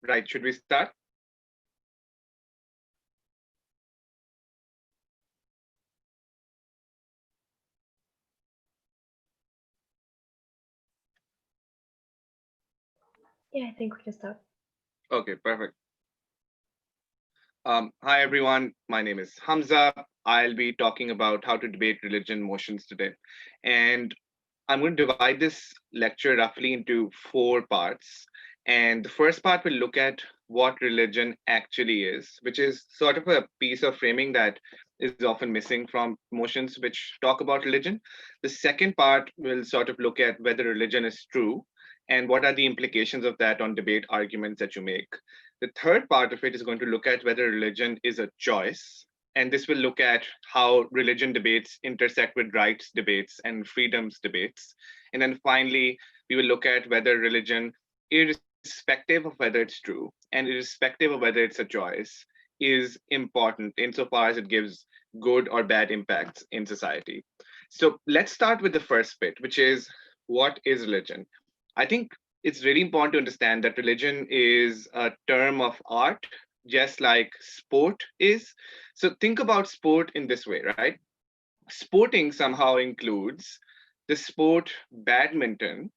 Right, should we start? Yeah, I think we can start. Okay, perfect. Hi, everyone. My name is Hamza. I'll be talking about how to debate religion motions today. And I'm going to divide this lecture roughly into four parts. And the first part will look at what religion actually is, which is sort of a piece of framing that is often missing from motions which talk about religion. The second part will sort of look at whether religion is true and what are the implications of that on debate arguments that you make. The third part of it is going to look at whether religion is a choice. And this will look at how religion debates intersect with rights debates and freedoms debates. And then finally, we will look at whether religion, irrespective of whether it's true and irrespective of whether it's a choice, is important insofar as it gives good or bad impacts in society. So let's start with the first bit, which is what is religion? I think it's really important to understand that religion is a term of art, just like sport is. So think about sport in this way, right? Sporting somehow includes the sport badminton,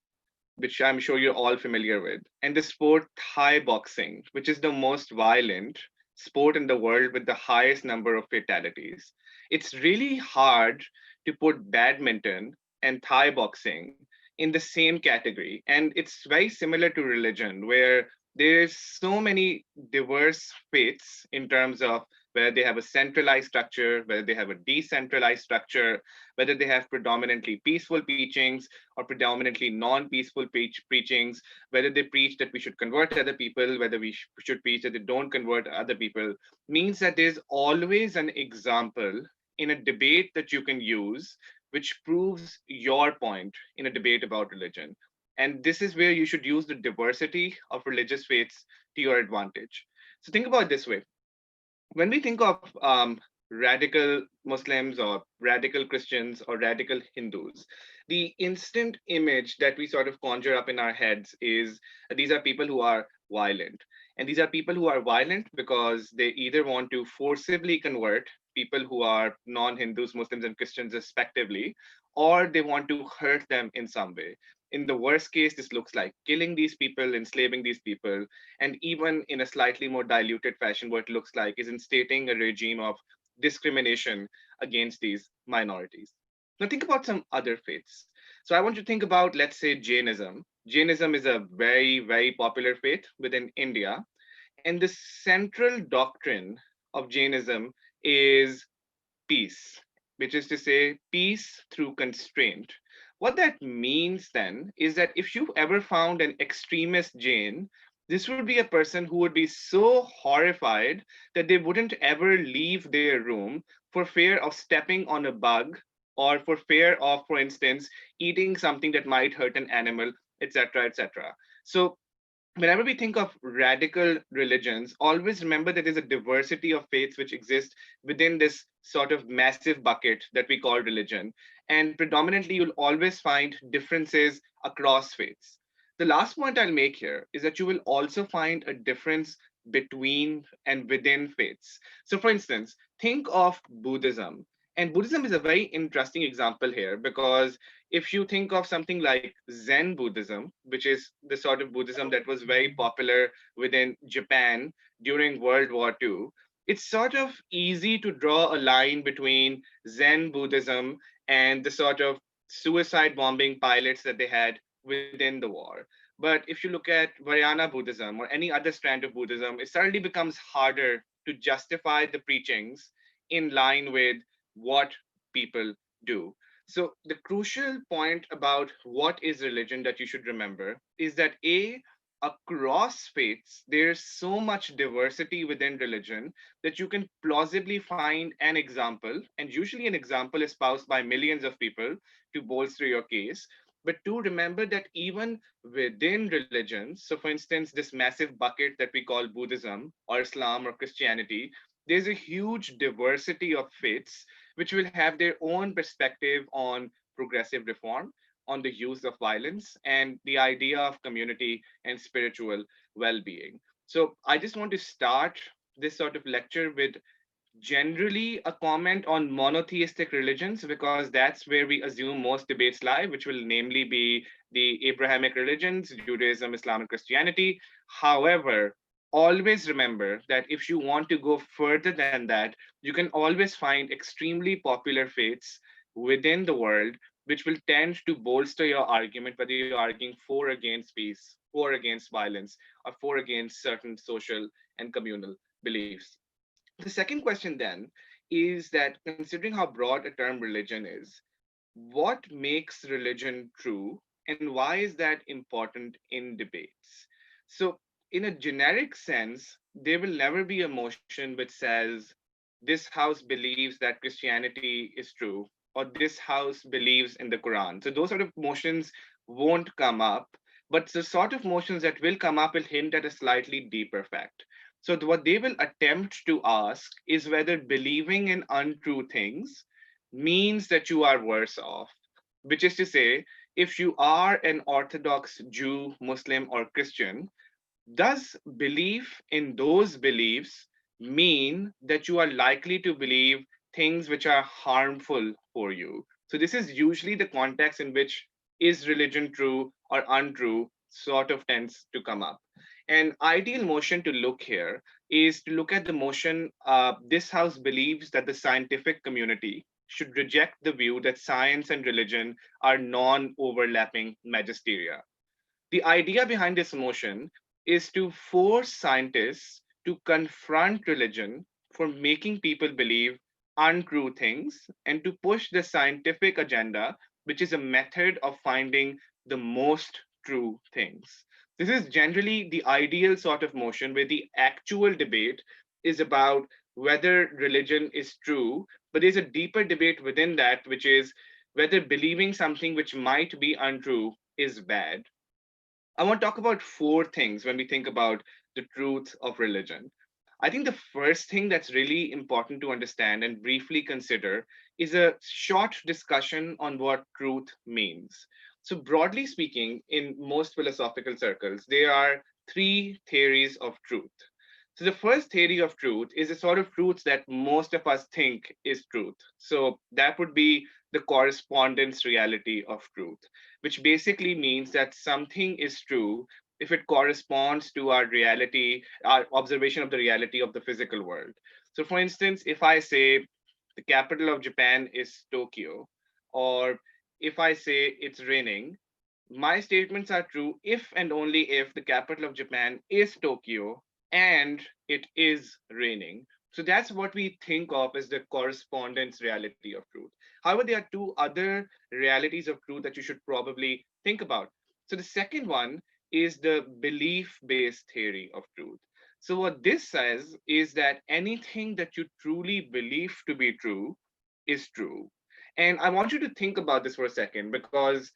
which I'm sure you're all familiar with, and the sport Thai boxing, which is the most violent sport in the world with the highest number of fatalities. It's really hard to put badminton and Thai boxing in the same category. And it's very similar to religion, where there's so many diverse faiths in terms of whether they have a centralized structure, whether they have a decentralized structure, whether they have predominantly peaceful teachings or predominantly non-peaceful preachings, whether they preach that we should convert other people, whether we should preach that they don't convert other people, means that there's always an example in a debate that you can use which proves your point in a debate about religion. And this is where you should use the diversity of religious faiths to your advantage. So think about it this way. When we think of radical Muslims or radical Christians or radical Hindus, the instant image that we sort of conjure up in our heads is these are people who are violent. And these are people who are violent because they either want to forcibly convert people who are non Hindus, Muslims, and Christians, respectively, or they want to hurt them in some way. In the worst case, this looks like killing these people, enslaving these people, and even in a slightly more diluted fashion, what it looks like is instating a regime of discrimination against these minorities. Now, think about some other faiths. So, I want you to think about, let's say, Jainism. Jainism is a very, very popular faith within India. And the central doctrine of Jainism is peace, which is to say, peace through constraint. What that means then is that if you ever found an extremist Jain, this would be a person who would be so horrified that they wouldn't ever leave their room for fear of stepping on a bug or for fear of, for instance, eating something that might hurt an animal, etc., etc. So whenever we think of radical religions, always remember that there's a diversity of faiths which exist within this sort of massive bucket that we call religion. And predominantly, you'll always find differences across faiths. The last point I'll make here is that you will also find a difference between and within faiths. So, for instance, think of Buddhism. And Buddhism is a very interesting example here because if you think of something like Zen Buddhism, which is the sort of Buddhism that was very popular within Japan during World War II, it's sort of easy to draw a line between Zen Buddhism and the sort of suicide bombing pilots that they had within the war. But if you look at Vajrayana Buddhism or any other strand of Buddhism, it suddenly becomes harder to justify the preachings in line with what people do. So the crucial point about what is religion that you should remember is that across faiths, there's so much diversity within religion that you can plausibly find an example, and usually an example espoused by millions of people to bolster your case. But to remember that even within religions, so for instance, this massive bucket that we call Buddhism or Islam or Christianity, there's a huge diversity of faiths which will have their own perspective on progressive reform, on the use of violence, and the idea of community and spiritual well being. So I just want to start this sort of lecture with generally a comment on monotheistic religions because that's where we assume most debates lie, which will namely be the Abrahamic religions, Judaism, Islam, and Christianity. However, always remember that if you want to go further than that, you can always find extremely popular faiths within the world which will tend to bolster your argument, whether you're arguing for against peace, for against violence, or for against certain social and communal beliefs. The second question then is that considering how broad a term religion is, what makes religion true and why is that important in debates? So, in a generic sense, there will never be a motion which says this house believes that Christianity is true or this house believes in the Quran. So, those sort of motions won't come up, but the sort of motions that will come up will hint at a slightly deeper fact. So, what they will attempt to ask is whether believing in untrue things means that you are worse off, which is to say, if you are an Orthodox Jew, Muslim, or Christian, does belief in those beliefs mean that you are likely to believe things which are harmful for you? So, this is usually the context in which is religion true or untrue sort of tends to come up. An ideal motion to look here is to look at the motion this house believes that the scientific community should reject the view that science and religion are non overlapping magisteria. The idea behind this motion is to force scientists to confront religion for making people believe untrue things and to push the scientific agenda, which is a method of finding the most true things. This is generally the ideal sort of motion where the actual debate is about whether religion is true, but there's a deeper debate within that, which is whether believing something which might be untrue is bad. I want to talk about four things when we think about the truth of religion. I think the first thing that's really important to understand and briefly consider is a short discussion on what truth means. So, broadly speaking, in most philosophical circles, there are three theories of truth. So, the first theory of truth is a sort of truth that most of us think is truth. So, that would be the correspondence reality of truth, which basically means that something is true if it corresponds to our reality, our observation of the reality of the physical world. So, for instance, if I say the capital of Japan is Tokyo, or if I say it's raining, my statements are true if and only if the capital of Japan is Tokyo and it is raining. So that's what we think of as the correspondence reality of truth. However, there are two other realities of truth that you should probably think about. So the second one is the belief based theory of truth. So, what this says is that anything that you truly believe to be true is true. And I want you to think about this for a second because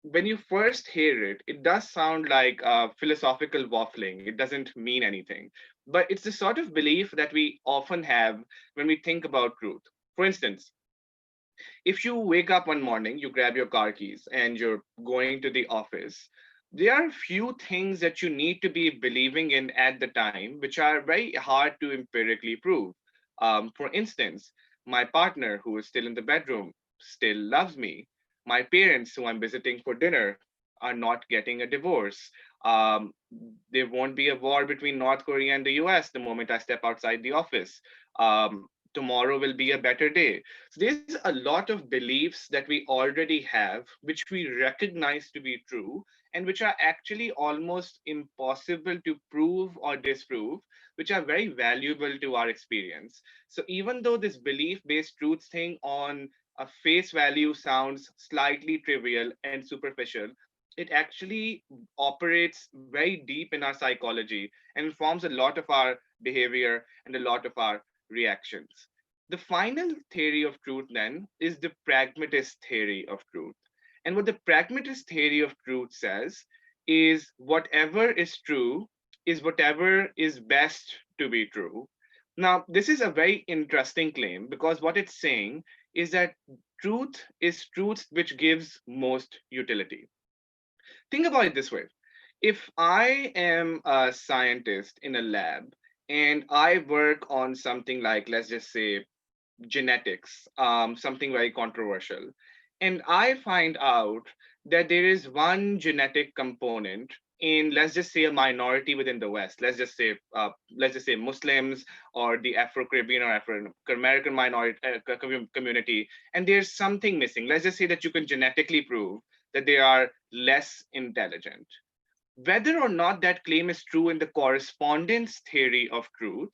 when you first hear it, it does sound like philosophical waffling. It doesn't mean anything. But it's the sort of belief that we often have when we think about truth. For instance, if you wake up one morning, you grab your car keys and you're going to the office, there are few things that you need to be believing in at the time, which are very hard to empirically prove. For instance, my partner, who is still in the bedroom, still loves me. My parents, who I'm visiting for dinner, are not getting a divorce. Um, there won't be a war between North Korea and the US the moment I step outside the office. Tomorrow will be a better day. So there's a lot of beliefs that we already have, which we recognize to be true, and which are actually almost impossible to prove or disprove, which are very valuable to our experience. So even though this belief based truth thing on a face value sounds slightly trivial and superficial, it actually operates very deep in our psychology and informs a lot of our behavior and a lot of our reactions. The final theory of truth then is the pragmatist theory of truth. And what the pragmatist theory of truth says is whatever is true is whatever is best to be true. Now, this is a very interesting claim because what it's saying is that truth is truth which gives most utility. Think about it this way. If I am a scientist in a lab and I work on something like, let's just say, genetics, something very controversial, and I find out that there is one genetic component in, let's just say, a minority within the West. Let's just say Muslims or the Afro-Caribbean or Afro-American minority community, and there's something missing. Let's just say that you can genetically prove that they are less intelligent. Whether or not that claim is true in the correspondence theory of truth,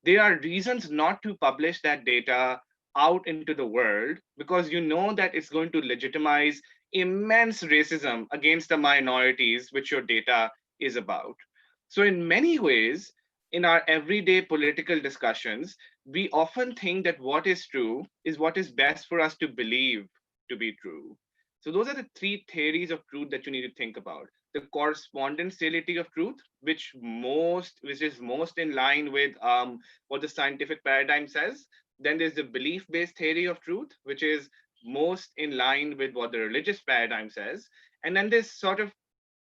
there are reasons not to publish that data out into the world because you know that it's going to legitimize immense racism against the minorities which your data is about. So, in many ways, in our everyday political discussions, we often think that what is true is what is best for us to believe to be true. So, those are the three theories of truth that you need to think about: the correspondence reality of truth, which is most in line with what the scientific paradigm says. Then there's the belief-based theory of truth, which is most in line with what the religious paradigm says. And then there's sort of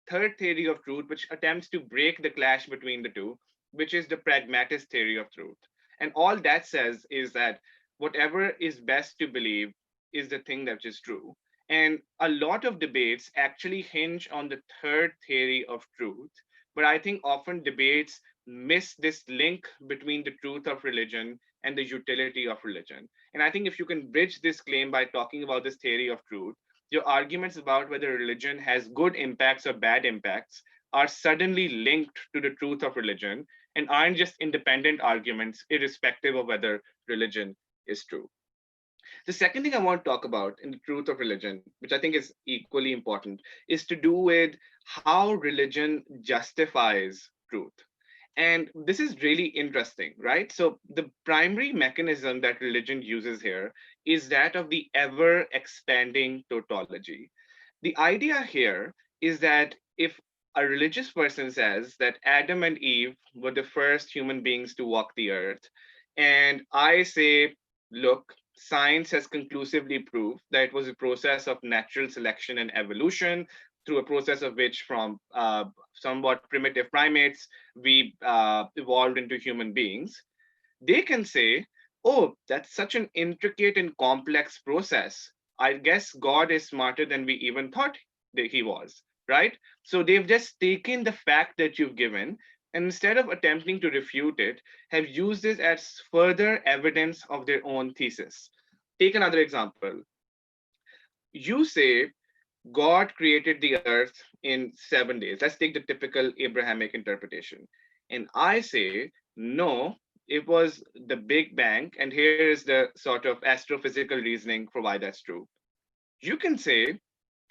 third theory of truth, which attempts to break the clash between the two, which is the pragmatist theory of truth. And all that says is that whatever is best to believe is the thing that is true. And a lot of debates actually hinge on the third theory of truth. But I think often debates miss this link between the truth of religion and the utility of religion. And I think if you can bridge this claim by talking about this theory of truth, your arguments about whether religion has good impacts or bad impacts are suddenly linked to the truth of religion and aren't just independent arguments, irrespective of whether religion is true. The second thing I want to talk about in the truth of religion, which I think is equally important, is to do with how religion justifies truth. And this is really interesting, right? So, the primary mechanism that religion uses here is that of the ever expanding tautology. The idea here is that if a religious person says that Adam and Eve were the first human beings to walk the earth, and I say, look, science has conclusively proved that it was a process of natural selection and evolution, through a process of which, from somewhat primitive primates, we evolved into human beings. They can say, oh, that's such an intricate and complex process. I guess God is smarter than we even thought that he was, right? So they've just taken the fact that you've given and instead of attempting to refute it, have used it as further evidence of their own thesis. Take another example. You say God created the earth in 7 days. Let's take the typical Abrahamic interpretation. And I say, no, it was the Big Bang. And here is the sort of astrophysical reasoning for why that's true. You can say,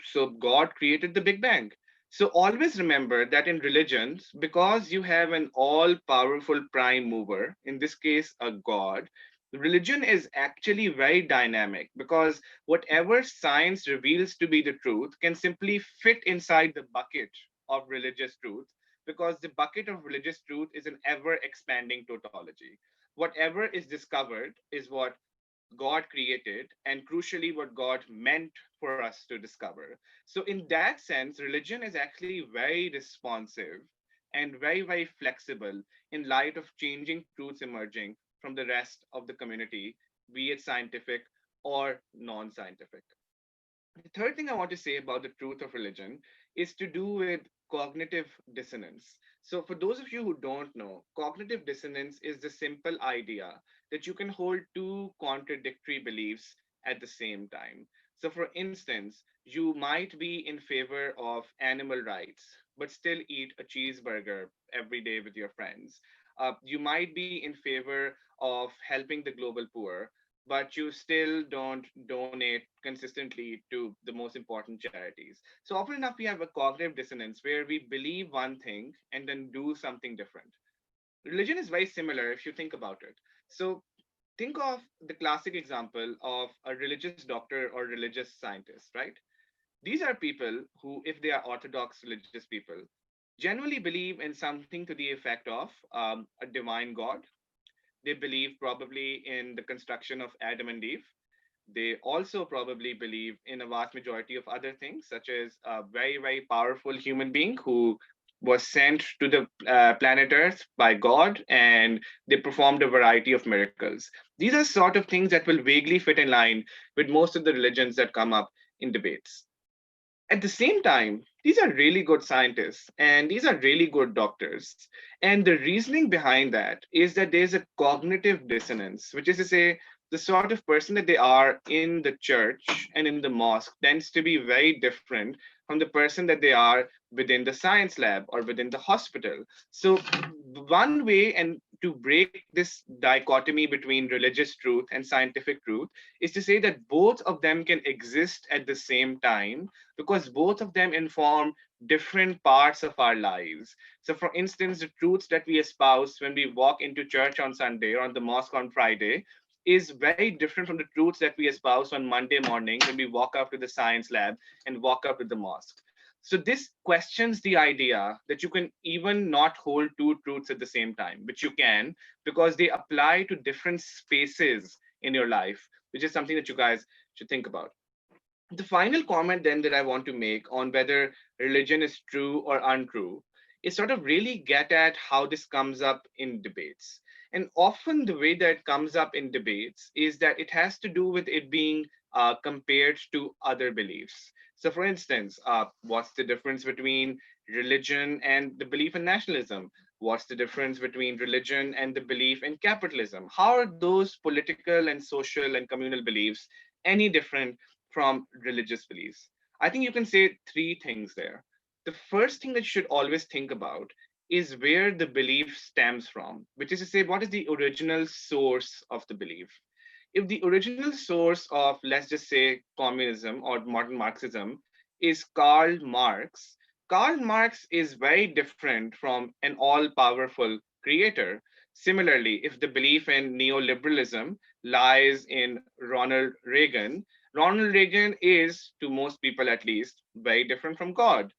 so God created the Big Bang. So always remember that in religions, because you have an all powerful prime mover, in this case, a God, religion is actually very dynamic because whatever science reveals to be the truth can simply fit inside the bucket of religious truth because the bucket of religious truth is an ever expanding tautology. Whatever is discovered is what God created, and crucially, what God meant for us to discover. So, in that sense, religion is actually very responsive and very, very flexible in light of changing truths emerging from the rest of the community, be it scientific or non scientific. The third thing I want to say about the truth of religion is to do with cognitive dissonance. So, for those of you who don't know, cognitive dissonance is the simple idea that you can hold two contradictory beliefs at the same time. So, for instance, you might be in favor of animal rights, but still eat a cheeseburger every day with your friends. You might be in favor of helping the global poor, but you still don't donate consistently to the most important charities. So often enough, we have a cognitive dissonance where we believe one thing and then do something different. Religion is very similar if you think about it. So think of the classic example of a religious doctor or religious scientist, right? These are people who, if they are orthodox religious people, generally believe in something to the effect of a divine God. They believe probably in the construction of Adam and Eve. They also probably believe in a vast majority of other things, such as a very, very powerful human being who was sent to the planet Earth by God, and they performed a variety of miracles. These are sort of things that will vaguely fit in line with most of the religions that come up in debates. At the same time, these are really good scientists and these are really good doctors. And the reasoning behind that is that there's a cognitive dissonance, which is to say, the sort of person that they are in the church and in the mosque tends to be very different from the person that they are within the science lab or within the hospital. So, one way and to break this dichotomy between religious truth and scientific truth is to say that both of them can exist at the same time because both of them inform different parts of our lives. So, for instance, the truths that we espouse when we walk into church on Sunday or on the mosque on Friday is very different from the truths that we espouse on Monday morning when we walk up to the science lab and walk up to the mosque. So, this questions the idea that you can even not hold two truths at the same time, which you can because they apply to different spaces in your life, which is something that you guys should think about. The final comment then that I want to make on whether religion is true or untrue is sort of really get at how this comes up in debates. And often the way that it comes up in debates is that it has to do with it being compared to other beliefs. So, for instance, what's the difference between religion and the belief in nationalism? What's the difference between religion and the belief in capitalism? How are those political and social and communal beliefs any different from religious beliefs? I think you can say three things there. The first thing that you should always think about is where the belief stems from, which is to say, what is the original source of the belief? If the original source of, let's just say, communism or modern Marxism is Karl Marx is very different from an all powerful creator. Similarly, if the belief in neoliberalism lies in Ronald Reagan is, to most people at least, very different from God.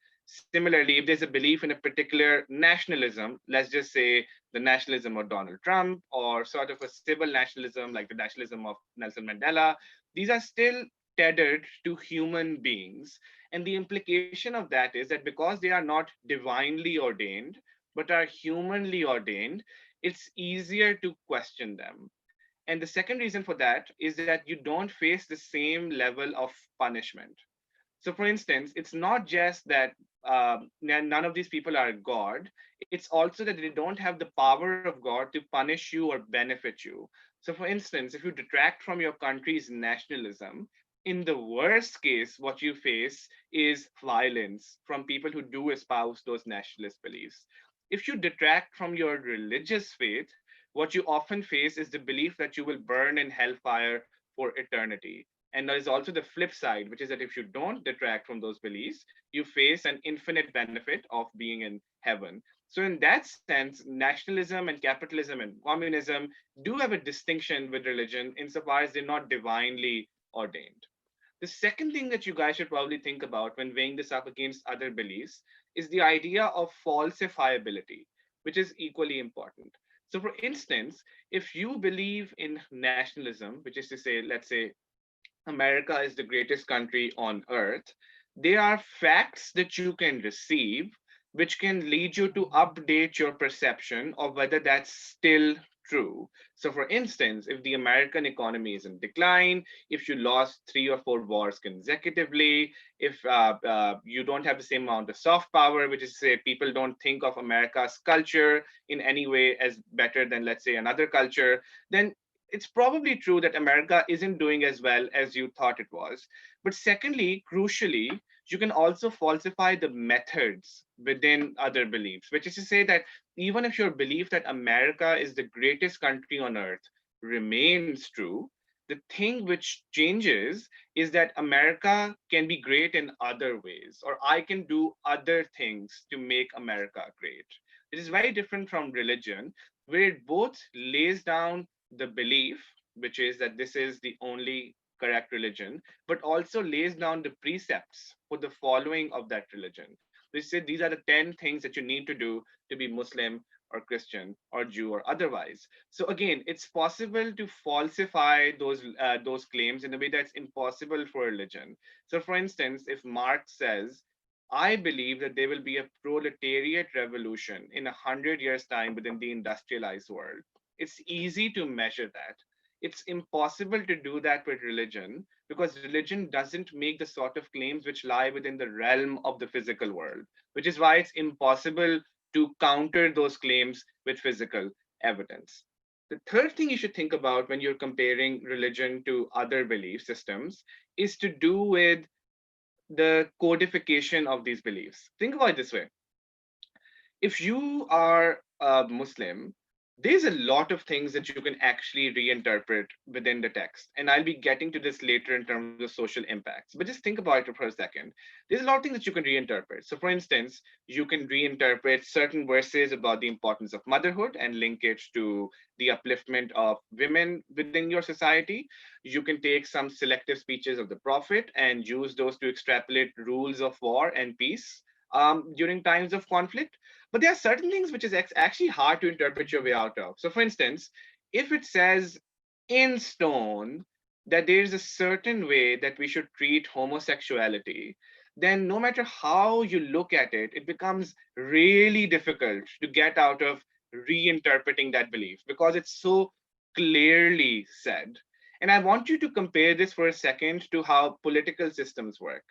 Similarly, if there's a belief in a particular nationalism, let's just say the nationalism of Donald Trump or sort of a civil nationalism like the nationalism of Nelson Mandela, these are still tethered to human beings. And the implication of that is that because they are not divinely ordained, but are humanly ordained, it's easier to question them. And the second reason for that is that you don't face the same level of punishment. So, for instance, it's not just that none of these people are God, it's also that they don't have the power of God to punish you or benefit you. So, for instance, if you detract from your country's nationalism, in the worst case, what you face is violence from people who do espouse those nationalist beliefs. If you detract from your religious faith, what you often face is the belief that you will burn in hellfire for eternity. And there is also the flip side, which is that if you don't detract from those beliefs, you face an infinite benefit of being in heaven. So, in that sense, nationalism and capitalism and communism do have a distinction with religion insofar as they're not divinely ordained. The second thing that you guys should probably think about when weighing this up against other beliefs is the idea of falsifiability, which is equally important. So, for instance, if you believe in nationalism, which is to say, let's say, America is the greatest country on earth, there are facts that you can receive which can lead you to update your perception of whether that's still true. So, for instance, if the American economy is in decline, if you lost three or four wars consecutively, if you don't have the same amount of soft power, which is to say people don't think of America's culture in any way as better than, let's say, another culture, then it's probably true that America isn't doing as well as you thought it was. But secondly, crucially, you can also falsify the methods within other beliefs, which is to say that even if your belief that America is the greatest country on earth remains true, the thing which changes is that America can be great in other ways, or I can do other things to make America great. It is very different from religion, where it both lays down the belief, which is that this is the only correct religion, but also lays down the precepts for the following of that religion. They say these are the 10 things that you need to do to be Muslim or Christian or Jew or otherwise. So again, it's possible to falsify those claims in a way that's impossible for religion. So, for instance, if Marx says I believe that there will be a proletariat revolution in 100 years' time within the industrialized world. It's easy to measure that. It's impossible to do that with religion because religion doesn't make the sort of claims which lie within the realm of the physical world, which is why it's impossible to counter those claims with physical evidence. The third thing you should think about when you're comparing religion to other belief systems is to do with the codification of these beliefs. Think about it this way: if you are a Muslim, there's a lot of things that you can actually reinterpret within the text. And I'll be getting to this later in terms of social impacts. But just think about it for a second. There's a lot of things that you can reinterpret. So, for instance, you can reinterpret certain verses about the importance of motherhood and link it to the upliftment of women within your society. You can take some selective speeches of the Prophet and use those to extrapolate rules of war and peace during times of conflict. But there are certain things which is actually hard to interpret your way out of. So, for instance, if it says in stone that there is a certain way that we should treat homosexuality, then no matter how you look at it, it becomes really difficult to get out of reinterpreting that belief because it's so clearly said. And I want you to compare this for a second to how political systems work.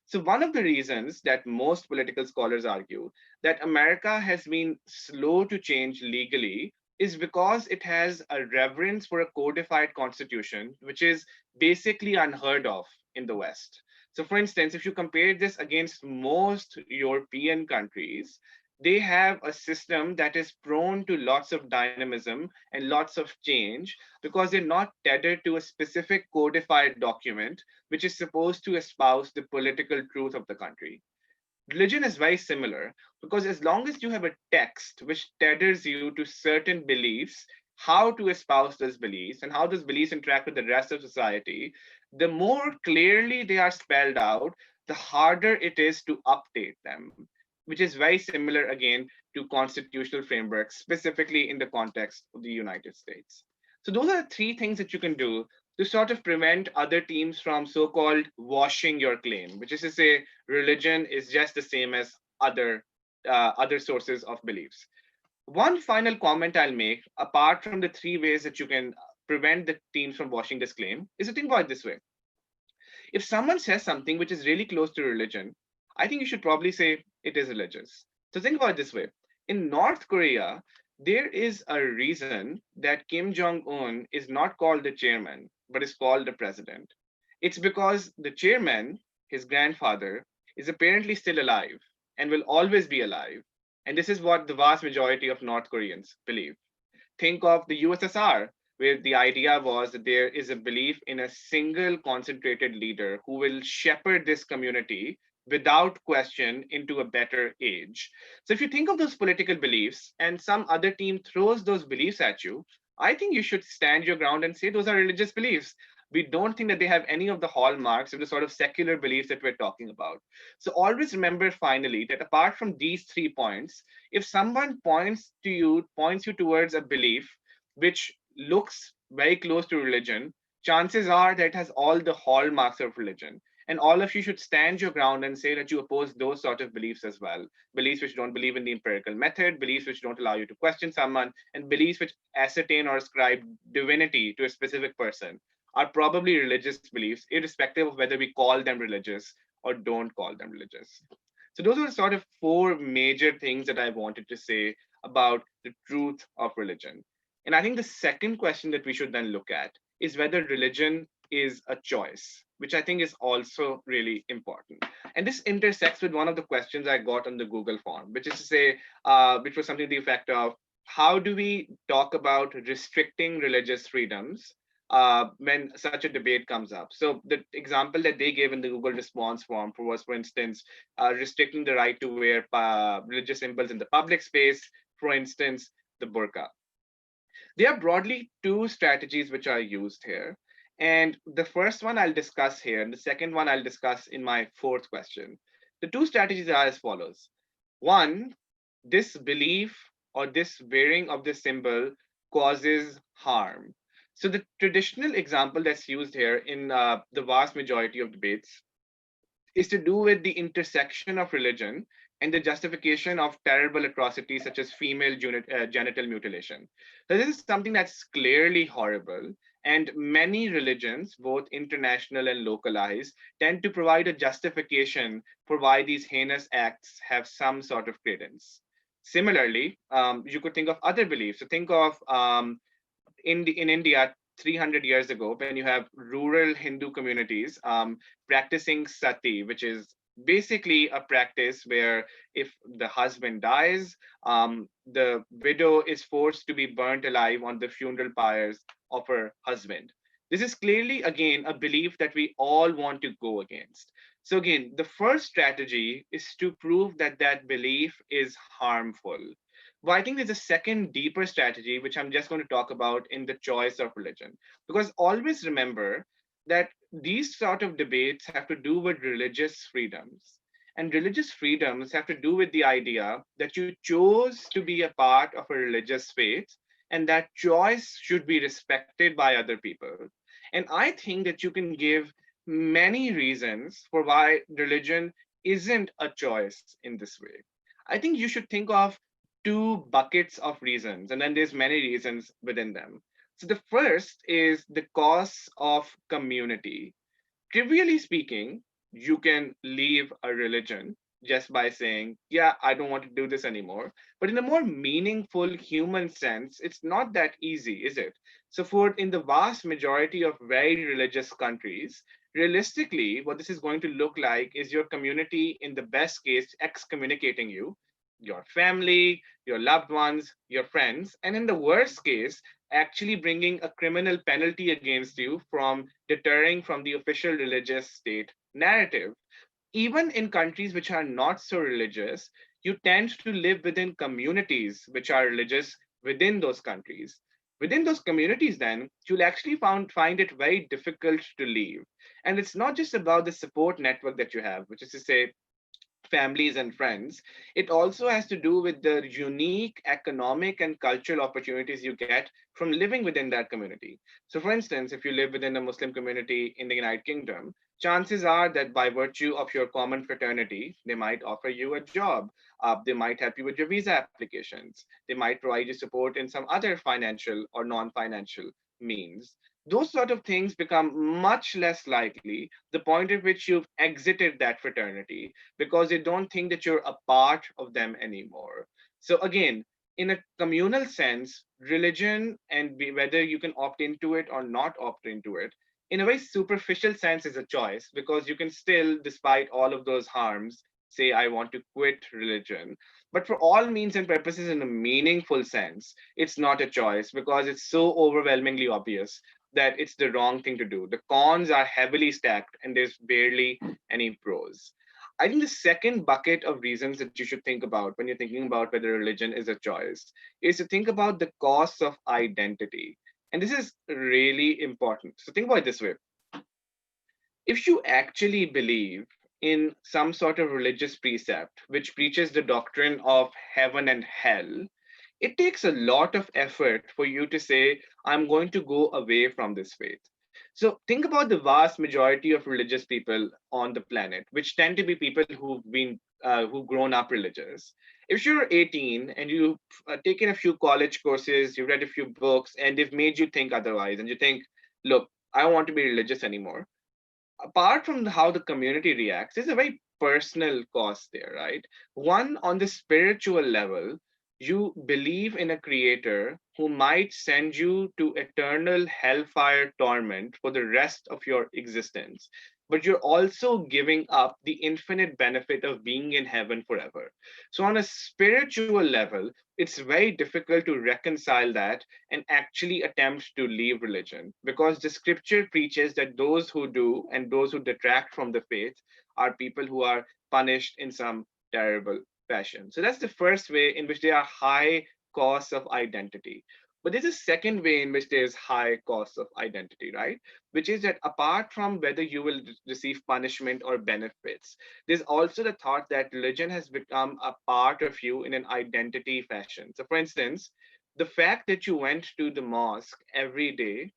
So, one of the reasons that most political scholars argue that America has been slow to change legally is because it has a reverence for a codified constitution, which is basically unheard of in the West. So, for instance, if you compare this against most European countries, they have a system that is prone to lots of dynamism and lots of change because they're not tethered to a specific codified document which is supposed to espouse the political truth of the country. Religion is very similar because as long as you have a text which tethers you to certain beliefs, how to espouse those beliefs and how those beliefs interact with the rest of society, the more clearly they are spelled out, the harder it is to update them, which is very similar again to constitutional frameworks, specifically in the context of the United States. So, those are the three things that you can do to sort of prevent other teams from so called washing your claim, which is to say, religion is just the same as other sources of beliefs. One final comment I'll make, apart from the three ways that you can prevent the teams from washing this claim, is to think about it this way: if someone says something which is really close to religion, I think you should probably say it is religious. So think about it this way: in North Korea, there is a reason that Kim Jong Un is not called the chairman, but is called the president. It's because the chairman, his grandfather, is apparently still alive and will always be alive. And this is what the vast majority of North Koreans believe. Think of the USSR, where the idea was that there is a belief in a single concentrated leader who will shepherd this community without question into a better age. So, if you think of those political beliefs and some other team throws those beliefs at you, I think you should stand your ground and say those are religious beliefs. We don't think that they have any of the hallmarks of the sort of secular beliefs that we're talking about. So, always remember finally that apart from these 3 points, if someone points you towards a belief which looks very close to religion, chances are that it has all the hallmarks of religion. And all of you should stand your ground and say that you oppose those sort of beliefs as well. Beliefs which don't believe in the empirical method, beliefs which don't allow you to question someone, and beliefs which ascertain or ascribe divinity to a specific person are probably religious beliefs, irrespective of whether we call them religious or don't call them religious. So those are sort of four major things that I wanted to say about the truth of religion. And I think the second question that we should then look at is whether religion is a choice, which I think is also really important. And this intersects with one of the questions I got on the Google form, which is to say, which was something to the effect of, how do we talk about restricting religious freedoms when such a debate comes up? So the example that they gave in the Google response form was, for instance, restricting the right to wear religious symbols in the public space, for instance, the burqa. There are broadly two strategies which are used here. And the first one I'll discuss here, and the second one I'll discuss in my fourth question. The two strategies are as follows. One, this belief or this wearing of this symbol causes harm. So the traditional example that's used here in the vast majority of debates is to do with the intersection of religion and the justification of terrible atrocities such as female genital mutilation. So this is something that's clearly horrible, and many religions, both international and localized, tend to provide a justification for why these heinous acts have some sort of credence. Similarly, you could think of other beliefs. So think of in India 300 years ago, when you have rural Hindu communities practicing sati, which is basically a practice where if the husband dies, the widow is forced to be burnt alive on the funeral pyres of her husband. This is clearly, again, a belief that we all want to go against. So, again, the first strategy is to prove that that belief is harmful. But I think there's a second deeper strategy, which I'm just going to talk about in the choice of religion. Because always remember that these sort of debates have to do with religious freedoms. And religious freedoms have to do with the idea that you chose to be a part of a religious faith, and that choice should be respected by other people. And I think that you can give many reasons for why religion isn't a choice in this way. I think you should think of two buckets of reasons, and then there's many reasons within them. So the first is the cost of community. Trivially speaking, you can leave a religion just by saying, yeah, I don't want to do this anymore. But in a more meaningful human sense, it's not that easy, is it? So, for in the vast majority of very religious countries, realistically, what this is going to look like is your community, in the best case, excommunicating you, your family, your loved ones, your friends, and in the worst case, actually bringing a criminal penalty against you from deterring from the official religious state narrative. Even in countries which are not so religious, you tend to live within communities which are religious within those countries. Within those communities, then, you'll actually find it very difficult to leave. And it's not just about the support network that you have, which is to say, families and friends. It also has to do with the unique economic and cultural opportunities you get from living within that community. So, for instance, if you live within a Muslim community in the United Kingdom, chances are that by virtue of your common fraternity, they might offer you a job. They might help you with your visa applications. They might provide you support in some other financial or non financial means. Those sort of things become much less likely the point at which you've exited that fraternity because they don't think that you're a part of them anymore. So, again, in a communal sense, religion and whether you can opt into it or not opt into it, in a very superficial sense, is a choice because you can still, despite all of those harms, say, I want to quit religion. But for all means and purposes, in a meaningful sense, it's not a choice because it's so overwhelmingly obvious that it's the wrong thing to do. The cons are heavily stacked and there's barely any pros. I think the second bucket of reasons that you should think about when you're thinking about whether religion is a choice is to think about the cost of identity. And this is really important. So think about it this way. If you actually believe in some sort of religious precept which preaches the doctrine of heaven and hell, it takes a lot of effort for you to say, I'm going to go away from this faith. So think about the vast majority of religious people on the planet, which tend to be people who've grown up religious. If you're 18 and you've taken a few college courses, you've read a few books, and they've made you think otherwise, and you think, look, I don't want to be religious anymore, apart from how the community reacts, there's a very personal cost there, right? One, on the spiritual level, you believe in a creator who might send you to eternal hellfire torment for the rest of your existence. But you're also giving up the infinite benefit of being in heaven forever. So, on a spiritual level, it's very difficult to reconcile that and actually attempt to leave religion because the scripture preaches that those who do and those who detract from the faith are people who are punished in some terrible fashion. So that's the first way in which there are high costs of identity. But there's a second way in which there's high costs of identity, right? Which is that apart from whether you will receive punishment or benefits, there's also the thought that religion has become a part of you in an identity fashion. So, for instance, the fact that you went to the mosque every day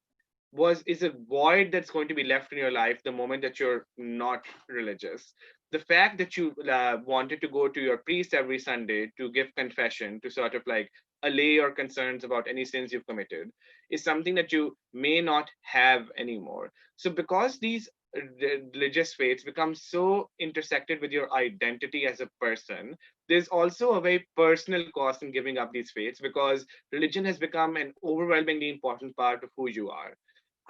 was is a void that's going to be left in your life the moment that you're not religious. The fact that you wanted to go to your priest every Sunday to give confession, to sort of like allay your concerns about any sins you've committed, is something that you may not have anymore. So because these religious faiths become so intersected with your identity as a person, there's also a very personal cost in giving up these faiths, because religion has become an overwhelmingly important part of who you are.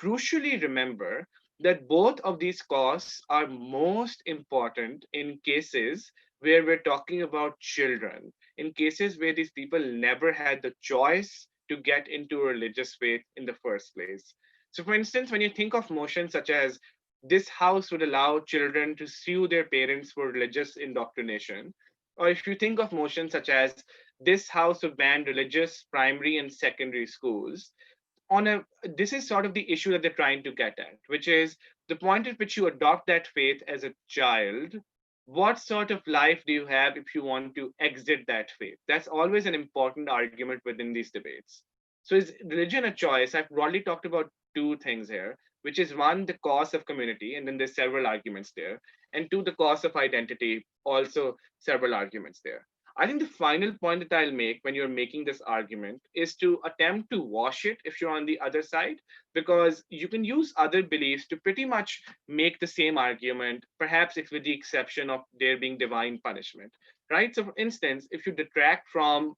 Crucially, remember that both of these costs are most important in cases where we're talking about children, in cases where these people never had the choice to get into a religious faith in the first place. So, for instance, when you think of motions such as this house would allow children to sue their parents for religious indoctrination, or if you think of motions such as this house would ban religious primary and secondary schools, on a this is sort of the issue that they're trying to get at, which is the point at which you adopt that faith as a child. What sort of life do you have if you want to exit that faith? That's always an important argument within these debates. So is religion a choice? I've broadly talked about two things here, which is one, the cost of community, and then there's several arguments there, and two, the cost of identity, also several arguments there. I think the final point that I'll make when you're making this argument is to attempt to wash it if you're on the other side, because you can use other beliefs to pretty much make the same argument, perhaps if with the exception of there being divine punishment, right? So, for instance, if you detract from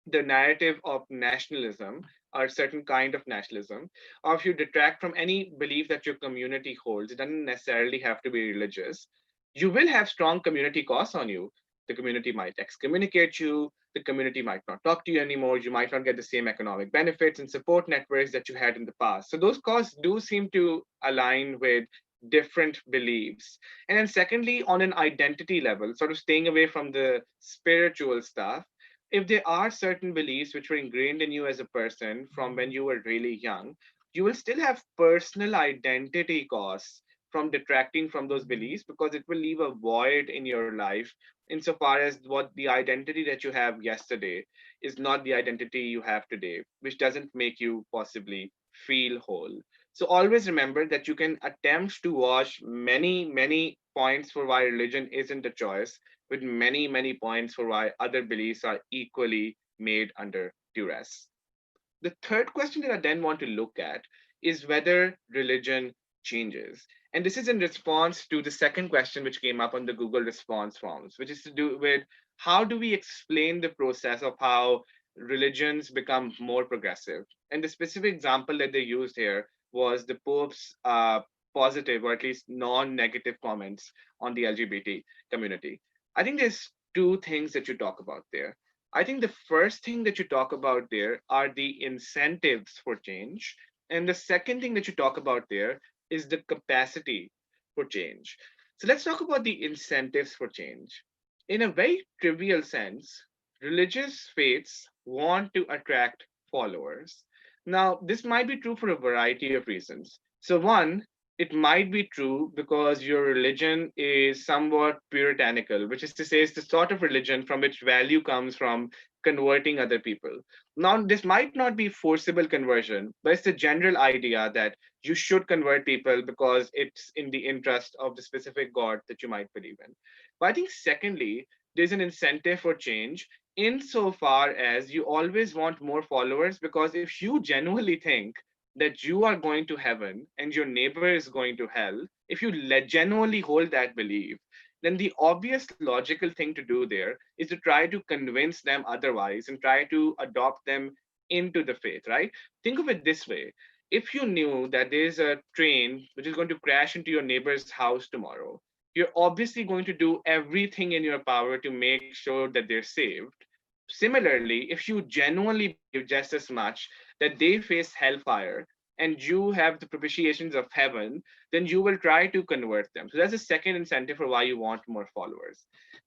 the narrative of nationalism or certain kind of nationalism, or if you detract from any belief that your community holds, it doesn't necessarily have to be religious, you will have strong community costs on you. The community might excommunicate you, the community might not talk to you anymore, you might not get the same economic benefits and support networks that you had in the past. So those costs do seem to align with different beliefs. And then secondly, on an identity level, sort of staying away from the spiritual stuff, if there are certain beliefs which were ingrained in you as a person from when you were really young, you will still have personal identity costs from detracting from those beliefs, because it will leave a void in your life insofar as what the identity that you have yesterday is not the identity you have today, which doesn't make you possibly feel whole. So always remember that you can attempt to wash many, many points for why religion isn't a choice with many, many points for why other beliefs are equally made under duress. The third question that I then want to look at is whether religion changes. And this is in response to the second question which came up on the Google response forms, which is to do with how do we explain the process of how religions become more progressive. And the specific example that they used here was the Pope's positive or at least non negative comments on the LGBT community. I think there's two things that you talk about there. I think the first thing that you talk about there are the incentives for change. And the second thing that you talk about there is the capacity for change. So let's talk about the incentives for change. In a very trivial sense, religious faiths want to attract followers. Now, this might be true for a variety of reasons. So, one, it might be true because your religion is somewhat puritanical, which is to say, it's the sort of religion from which value comes from converting other people. Now, this might not be forcible conversion, but it's the general idea that you should convert people because it's in the interest of the specific God that you might believe in. But I think, secondly, there's an incentive for change insofar as you always want more followers, because if you genuinely think that you are going to heaven and your neighbor is going to hell, if you genuinely hold that belief, then the obvious logical thing to do there is to try to convince them otherwise and try to adopt them into the faith, right? Think of it this way. If you knew that there's a train which is going to crash into your neighbor's house tomorrow, you're obviously going to do everything in your power to make sure that they're saved. Similarly, if you genuinely believe just as much that they face hellfire and you have the propitiations of heaven, then you will try to convert them. So that's the second incentive for why you want more followers.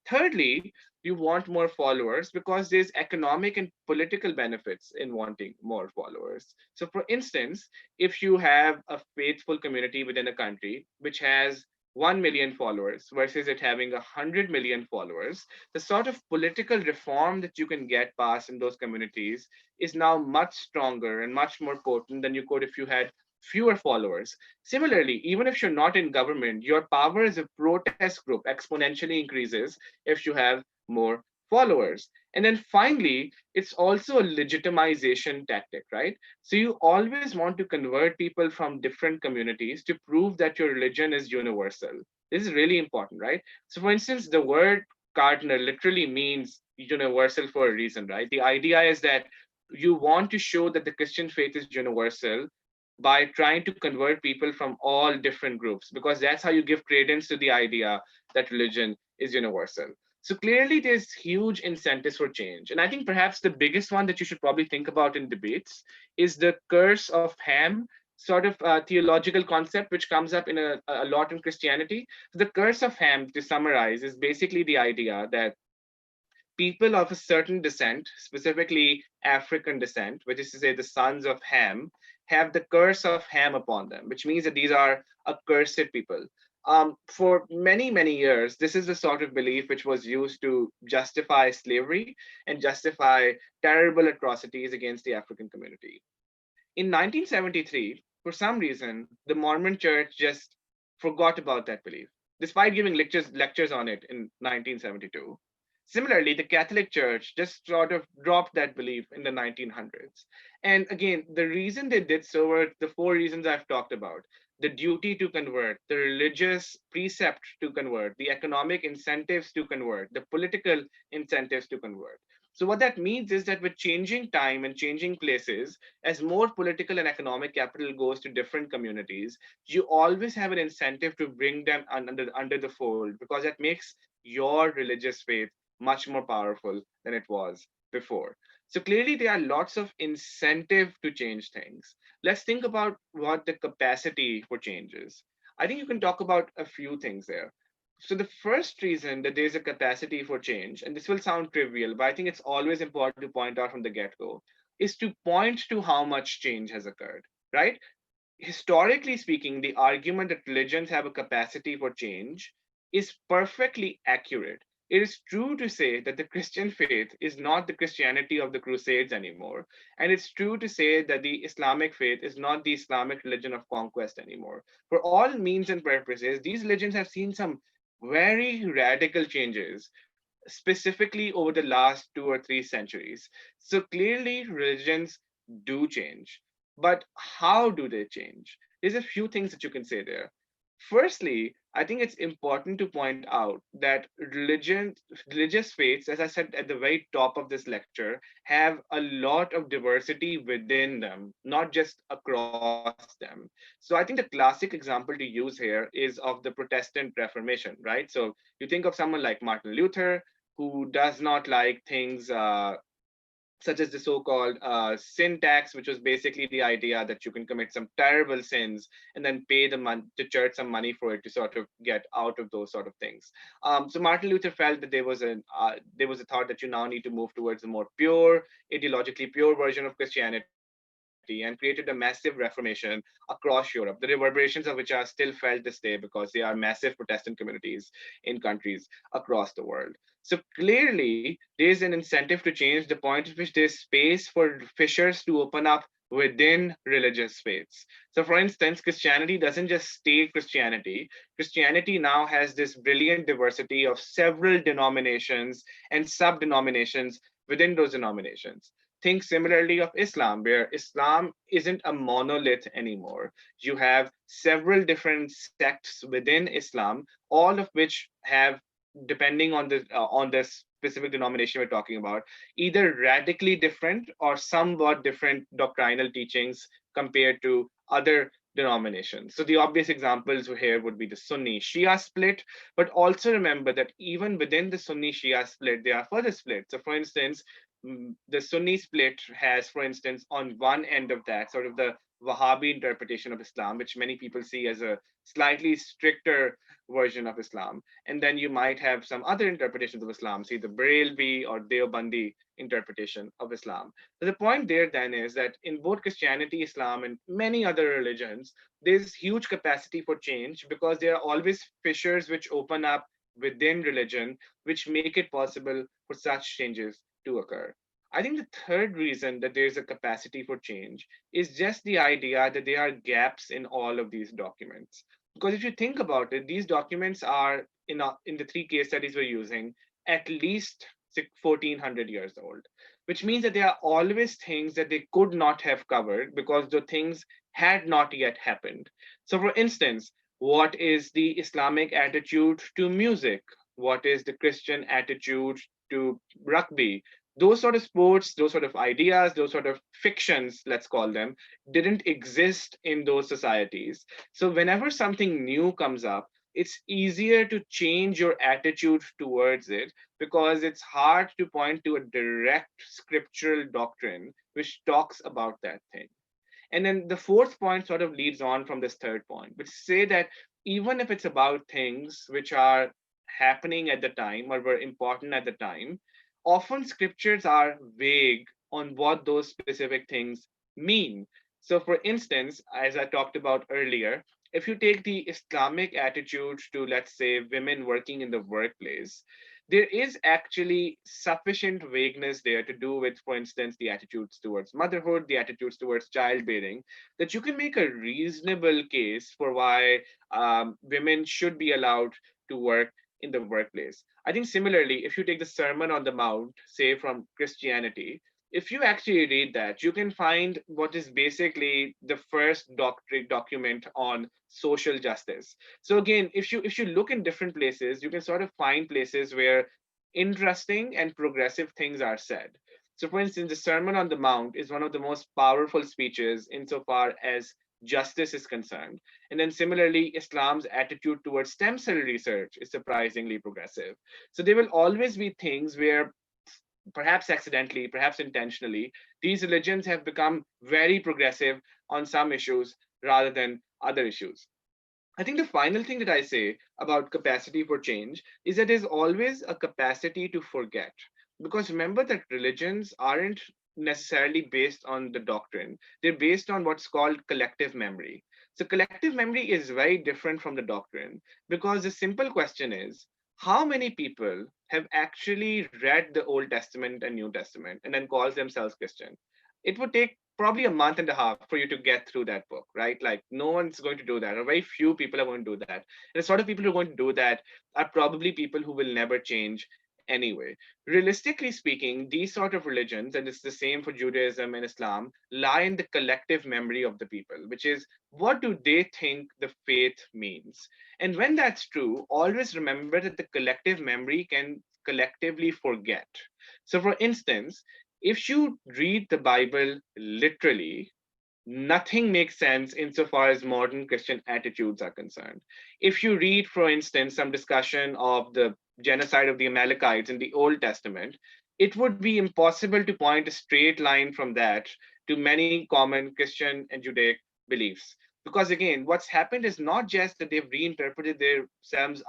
Thirdly, you want more followers because there's economic and political benefits in wanting more followers. So, for instance, if you have a faithful community within a country which has 1 million followers versus it having 100 million followers, the sort of political reform that you can get passed in those communities is now much stronger and much more potent than you could if you had fewer followers. Similarly, even if you're not in government, your power as a protest group exponentially increases if you have more followers. And then finally, it's also a legitimization tactic, right? So you always want to convert people from different communities to prove that your religion is universal. This is really important, right? So, for instance, the word cardinal literally means universal for a reason, right? The idea is that you want to show that the Christian faith is universal by trying to convert people from all different groups, because that's how you give credence to the idea that religion is universal. So clearly, there's huge incentives for change. And I think perhaps the biggest one that you should probably think about in debates is the curse of Ham, sort of theological concept, which comes up in a lot in Christianity. The curse of Ham, to summarize, is basically the idea that people of a certain descent, specifically African descent, which is to say the sons of Ham, have the curse of Ham upon them, which means that these are accursed people. For many, many years, this is the sort of belief which was used to justify slavery and justify terrible atrocities against the African community. In 1973, for some reason, the Mormon church just forgot about that belief, despite giving lectures on it in 1972. Similarly, the Catholic Church just sort of dropped that belief in the 1900s. And again, the reason they did so were the four reasons I've talked about: the duty to convert, the religious precept to convert, the economic incentives to convert, the political incentives to convert. So, what that means is that with changing time and changing places, as more political and economic capital goes to different communities, you always have an incentive to bring them under the fold, because that makes your religious faith much more powerful than it was before. So clearly, there are lots of incentive to change things. Let's think about what the capacity for change is. I think you can talk about a few things there. So the first reason that there's a capacity for change, and this will sound trivial, but I think it's always important to point out from the get-go, is to point to how much change has occurred, right? Historically speaking, the argument that religions have a capacity for change is perfectly accurate. It is true to say that the Christian faith is not the Christianity of the Crusades anymore. And it's true to say that the Islamic faith is not the Islamic religion of conquest anymore. For all means and purposes, these religions have seen some very radical changes, specifically over the last 2 or 3 centuries. So clearly, religions do change. But how do they change? There's a few things that you can say there. Firstly, I think it's important to point out that religious faiths, as I said at the very top of this lecture, have a lot of diversity within them, not just across them. So I think the classic example to use here is of the Protestant Reformation, right? So you think of someone like Martin Luther, who does not like things such as the so-called sin tax, which was basically the idea that you can commit some terrible sins and then pay the church some money for it to sort of get out of those sort of things. So Martin Luther felt that there was a thought that you now need to move towards a more pure, ideologically pure version of Christianity, and created a massive reformation across Europe, the reverberations of which are still felt this day because there are massive Protestant communities in countries across the world. So clearly, there's an incentive to change, the point at which there's space for fissures to open up within religious faiths. So, for instance, Christianity doesn't just stay Christianity. Christianity now has this brilliant diversity of several denominations and sub denominations within those denominations. Think similarly of Islam, where Islam isn't a monolith anymore. You have several different sects within Islam, all of which have, depending on the specific denomination we're talking about, either radically different or somewhat different doctrinal teachings compared to other denominations. So the obvious examples here would be the Sunni Shia split, but also remember that even within the Sunni Shia split, there are further splits. So, for instance, the Sunni split has, for instance, on one end of that, sort of the Wahhabi interpretation of Islam, which many people see as a slightly stricter version of Islam. And then you might have some other interpretations of Islam, see the Barelvi or Deobandi interpretation of Islam. So the point there then is that in both Christianity, Islam, and many other religions, there's huge capacity for change because there are always fissures which open up within religion, which make it possible for such changes to occur. I think the third reason that there's a capacity for change is just the idea that there are gaps in all of these documents. Because if you think about it, these documents are in the three case studies we're using at least 1400 years old, which means that there are always things that they could not have covered because the things had not yet happened. So, for instance, what is the Islamic attitude to music? What is the Christian attitude to rugby? Those sort of sports, those sort of ideas, those sort of fictions, let's call them, didn't exist in those societies. So whenever something new comes up, it's easier to change your attitude towards it because it's hard to point to a direct scriptural doctrine which talks about that thing. And then the fourth point sort of leads on from this third point, which say that even if it's about things which are happening at the time or were important at the time, often scriptures are vague on what those specific things mean. So, for instance, as I talked about earlier, if you take the Islamic attitude to, let's say, women working in the workplace, there is actually sufficient vagueness there to do with, for instance, the attitudes towards motherhood, the attitudes towards childbearing, that you can make a reasonable case for why women should be allowed to work in the workplace. I think similarly, if you take the Sermon on the Mount, say from Christianity, if you actually read that, you can find what is basically the first doctrine document on social justice. So again, if you look in different places, you can sort of find places where interesting and progressive things are said. So for instance, the Sermon on the Mount is one of the most powerful speeches insofar as justice is concerned. And then similarly, Islam's attitude towards stem cell research is surprisingly progressive. So there will always be things where, perhaps accidentally, perhaps intentionally, these religions have become very progressive on some issues rather than other issues. I think the final thing that I say about capacity for change is that there's always a capacity to forget. Because remember that religions aren't necessarily based on the doctrine, they're based on what's called collective memory. So, collective memory is very different from the doctrine because the simple question is, how many people have actually read the Old Testament and New Testament and then calls themselves Christian? It would take probably a month and a half for you to get through that book, right? Like no one's going to do that, or very few people are going to do that. And the sort of people who are going to do that are probably people who will never change anyway. Realistically speaking, these sort of religions, and it's the same for Judaism and Islam, lie in the collective memory of the people, which is what do they think the faith means? And when that's true, always remember that the collective memory can collectively forget. So, for instance, if you read the Bible literally, nothing makes sense insofar as modern Christian attitudes are concerned. If you read, for instance, some discussion of the genocide of the Amalekites in the Old Testament, it would be impossible to point a straight line from that to many common Christian and Judaic beliefs. Because again, what's happened is not just that they've reinterpreted themselves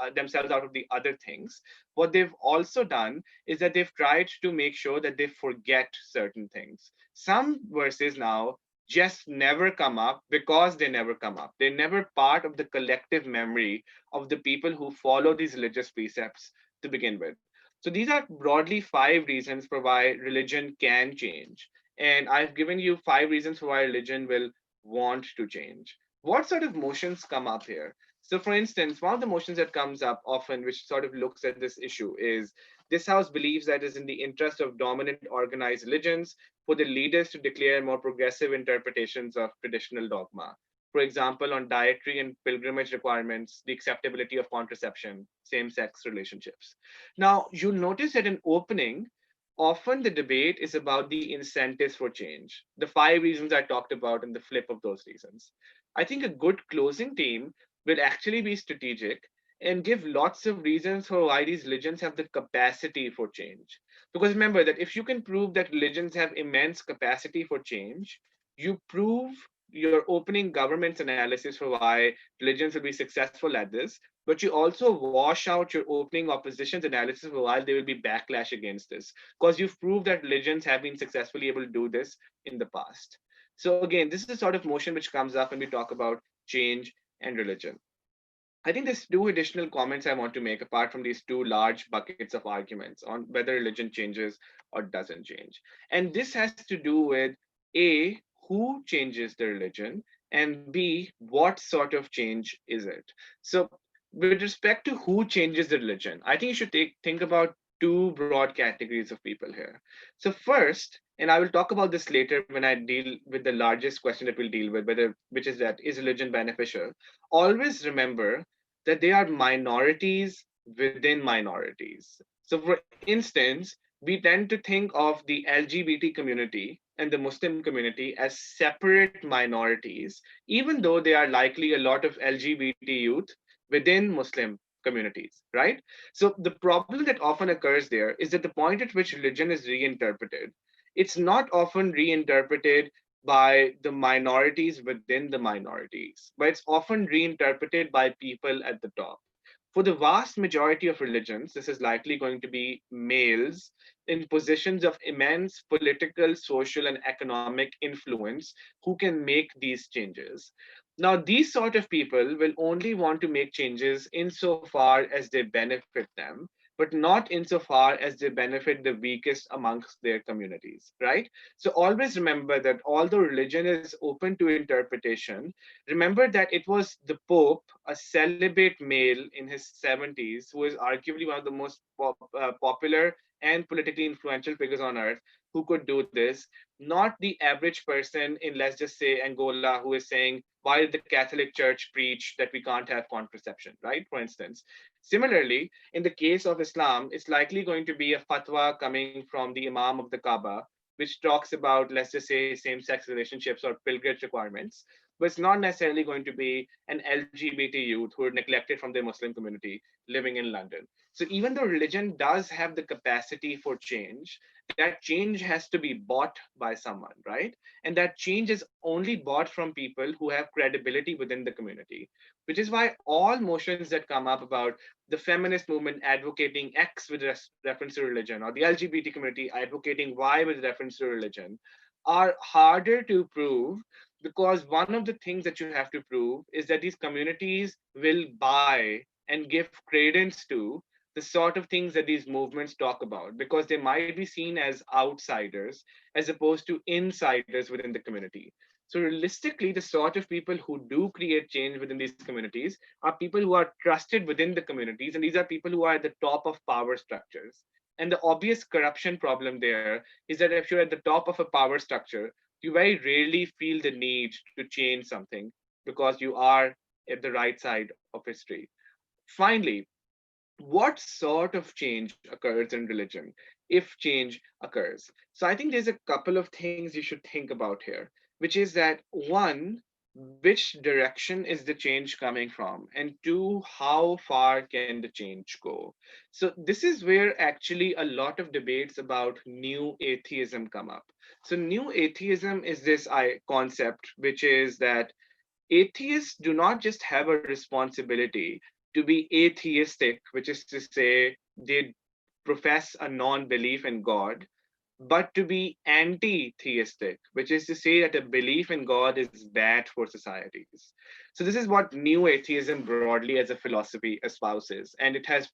out of the other things. What they've also done is that they've tried to make sure that they forget certain things. Some verses now just never come up because they never come up. They're never part of the collective memory of the people who follow these religious precepts to begin with. So these are broadly five reasons for why religion can change. And I've given you five reasons for why religion will want to change. What sort of motions come up here? So, for instance, one of the motions that comes up often, which sort of looks at this issue, is this house believes that it is in the interest of dominant organized religions for the leaders to declare more progressive interpretations of traditional dogma. For example, on dietary and pilgrimage requirements, the acceptability of contraception, same sex relationships. Now, you'll notice that in opening, often the debate is about the incentives for change, the five reasons I talked about and the flip of those reasons. I think a good closing theme will actually be strategic and give lots of reasons for why these religions have the capacity for change. Because remember that if you can prove that religions have immense capacity for change, you prove your opening government's analysis for why religions will be successful at this, but you also wash out your opening opposition's analysis for why there will be backlash against this, because you've proved that religions have been successfully able to do this in the past. So again, this is the sort of motion which comes up when we talk about change and religion. I think there's two additional comments I want to make apart from these two large buckets of arguments on whether religion changes or doesn't change. And this has to do with A, who changes the religion, and B, what sort of change is it? So, with respect to who changes the religion, I think you should think about two broad categories of people here. So, first, and I will talk about this later when I deal with the largest question that we'll deal with, whether which is that is religion beneficial? Always remember that they are minorities within minorities. So, for instance, we tend to think of the LGBT community and the Muslim community as separate minorities, even though they are likely a lot of LGBT youth within Muslim communities, right? So, the problem that often occurs there is that the point at which religion is reinterpreted, it's not often reinterpreted by the minorities within the minorities, but it's often reinterpreted by people at the top. For the vast majority of religions, this is likely going to be males in positions of immense political, social, and economic influence who can make these changes. Now, these sort of people will only want to make changes insofar as they benefit them, but not insofar as they benefit the weakest amongst their communities, right? So always remember that although religion is open to interpretation, remember that it was the Pope, a celibate male in his 70s, who is arguably one of the most popular and politically influential figures on earth, who could do this, not the average person in, let's just say, Angola, who is saying, why did the Catholic Church preach that we can't have contraception, right? For instance. Similarly, in the case of Islam, it's likely going to be a fatwa coming from the Imam of the Kaaba, which talks about, let's just say, same sex relationships or pilgrimage requirements. But it's not necessarily going to be an LGBT youth who are neglected from their Muslim community living in London. So even though religion does have the capacity for change, that change has to be bought by someone, right? And that change is only bought from people who have credibility within the community, which is why all motions that come up about the feminist movement advocating X with reference to religion, or the LGBT community advocating Y with reference to religion, are harder to prove because one of the things that you have to prove is that these communities will buy and give credence to the sort of things that these movements talk about because they might be seen as outsiders as opposed to insiders within the community. So, realistically, the sort of people who do create change within these communities are people who are trusted within the communities, and these are people who are at the top of power structures. And the obvious corruption problem there is that if you're at the top of a power structure, you very rarely feel the need to change something because you are at the right side of history. Finally, what sort of change occurs in religion if change occurs? So I think there's a couple of things you should think about here, which is that one, which direction is the change coming from? And two, how far can the change go? So this is where actually a lot of debates about new atheism come up. So new atheism is this concept, which is that atheists do not just have a responsibility to be atheistic, which is to say they profess a non belief in God, but to be anti theistic, which is to say that a belief in God is bad for societies. So, this is what new atheism broadly as a philosophy espouses, and it has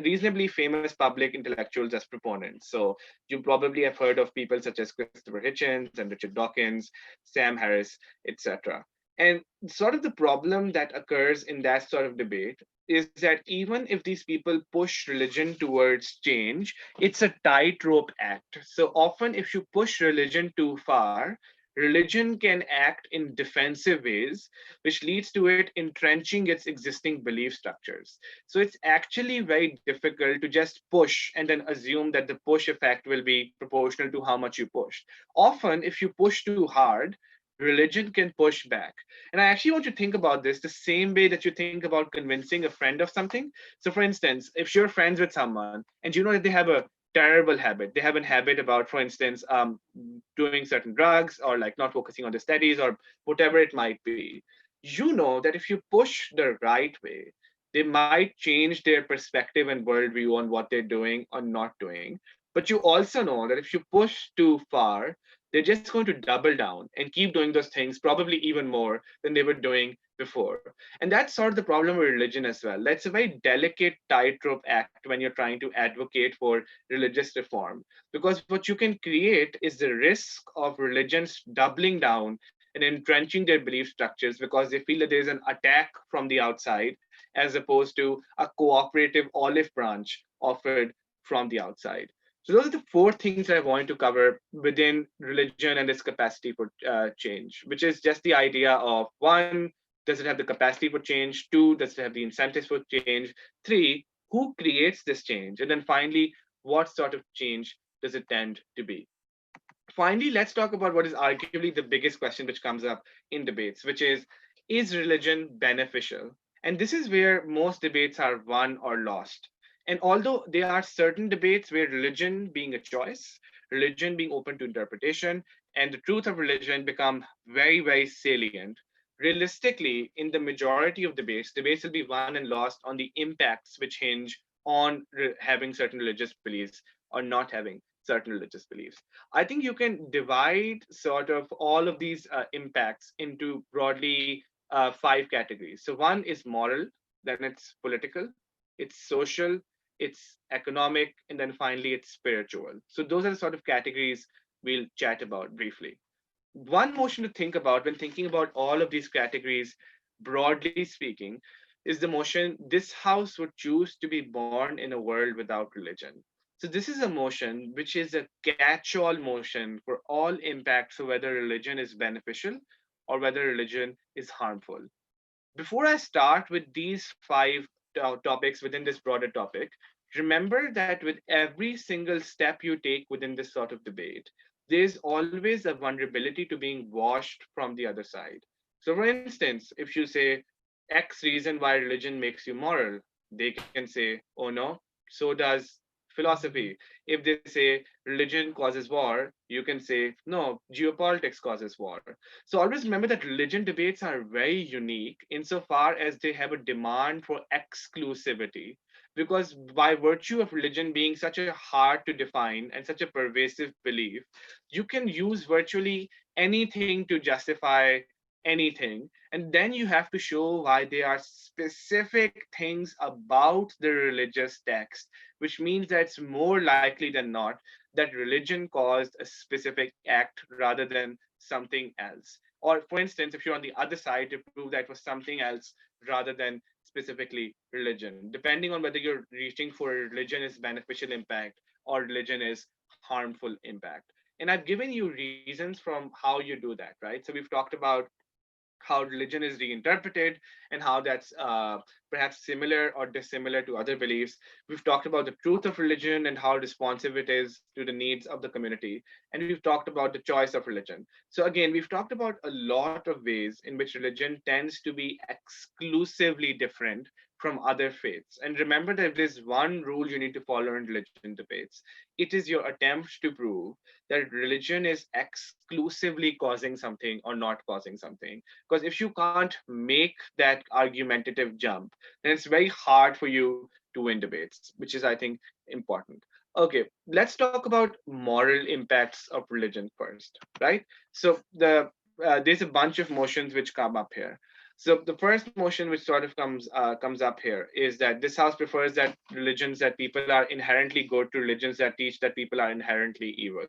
reasonably famous public intellectuals as proponents. So you probably have heard of people such as Christopher Hitchens and Richard Dawkins, Sam Harris, etc. And sort of the problem that occurs in that sort of debate is that even if these people push religion towards change, it's a tightrope act. So often, if you push religion too far, religion can act in defensive ways, which leads to it entrenching its existing belief structures. So it's actually very difficult to just push and then assume that the push effect will be proportional to how much you push. Often, if you push too hard, religion can push back. And I actually want you to think about this the same way that you think about convincing a friend of something. So, for instance, if you're friends with someone and you know that they have a terrible habit, they have a habit about, for instance, doing certain drugs or like not focusing on the studies or whatever it might be, you know that if you push the right way, they might change their perspective and worldview on what they're doing or not doing. But you also know that if you push too far, they're just going to double down and keep doing those things, probably even more than they were doing before. And that's sort of the problem with religion as well. That's a very delicate tightrope act when you're trying to advocate for religious reform. Because what you can create is the risk of religions doubling down and entrenching their belief structures because they feel that there's an attack from the outside as opposed to a cooperative olive branch offered from the outside. So those are the four things that I wanted to cover within religion and its capacity for change, which is just the idea of one, does it have the capacity for change? Two, does it have the incentives for change? Three, who creates this change? And then finally, what sort of change does it tend to be? Finally, let's talk about what is arguably the biggest question which comes up in debates, which is religion beneficial? And this is where most debates are won or lost. And although there are certain debates where religion being a choice, religion being open to interpretation, and the truth of religion become very, very salient, realistically, in the majority of debates will be won and lost on the impacts which hinge on having certain religious beliefs or not having certain religious beliefs. I think you can divide sort of all of these impacts into broadly five categories. So one is moral, then it's political, it's social, it's economic, and then finally it's spiritual. So those are the sort of categories we'll chat about briefly. One motion to think about when thinking about all of these categories, broadly speaking, is the motion this house would choose to be born in a world without religion. So, this is a motion which is a catch all motion for all impacts of whether religion is beneficial or whether religion is harmful. Before I start with these five topics within this broader topic, remember that with every single step you take within this sort of debate, there's always a vulnerability to being washed from the other side. So, for instance, if you say X reason why religion makes you moral, they can say, oh no, so does philosophy. If they say religion causes war, you can say, no, geopolitics causes war. So always remember that religion debates are very unique insofar as they have a demand for exclusivity. Because by virtue of religion being such a hard to define and such a pervasive belief, you can use virtually anything to justify anything. And then you have to show why there are specific things about the religious text, which means that it's more likely than not that religion caused a specific act rather than something else. Or, for instance, if you're on the other side, to prove that it was something else rather than specifically religion, depending on whether you're reaching for religion is beneficial impact or religion is harmful impact. And I've given you reasons from how you do that, right? So we've talked about how religion is reinterpreted and how that's perhaps similar or dissimilar to other beliefs. We've talked about the truth of religion and how responsive it is to the needs of the community. And we've talked about the choice of religion. So, again, we've talked about a lot of ways in which religion tends to be exclusively different from other faiths. And remember that if there's one rule you need to follow in religion debates, it is your attempt to prove that religion is exclusively causing something or not causing something. Because if you can't make that argumentative jump, then it's very hard for you to win debates, which is, I think, important. Okay, let's talk about moral impacts of religion first, right? So there's a bunch of motions which come up here. So the first motion which sort of comes up here is that this house prefers that religions that people are inherently good to religions that teach that people are inherently evil.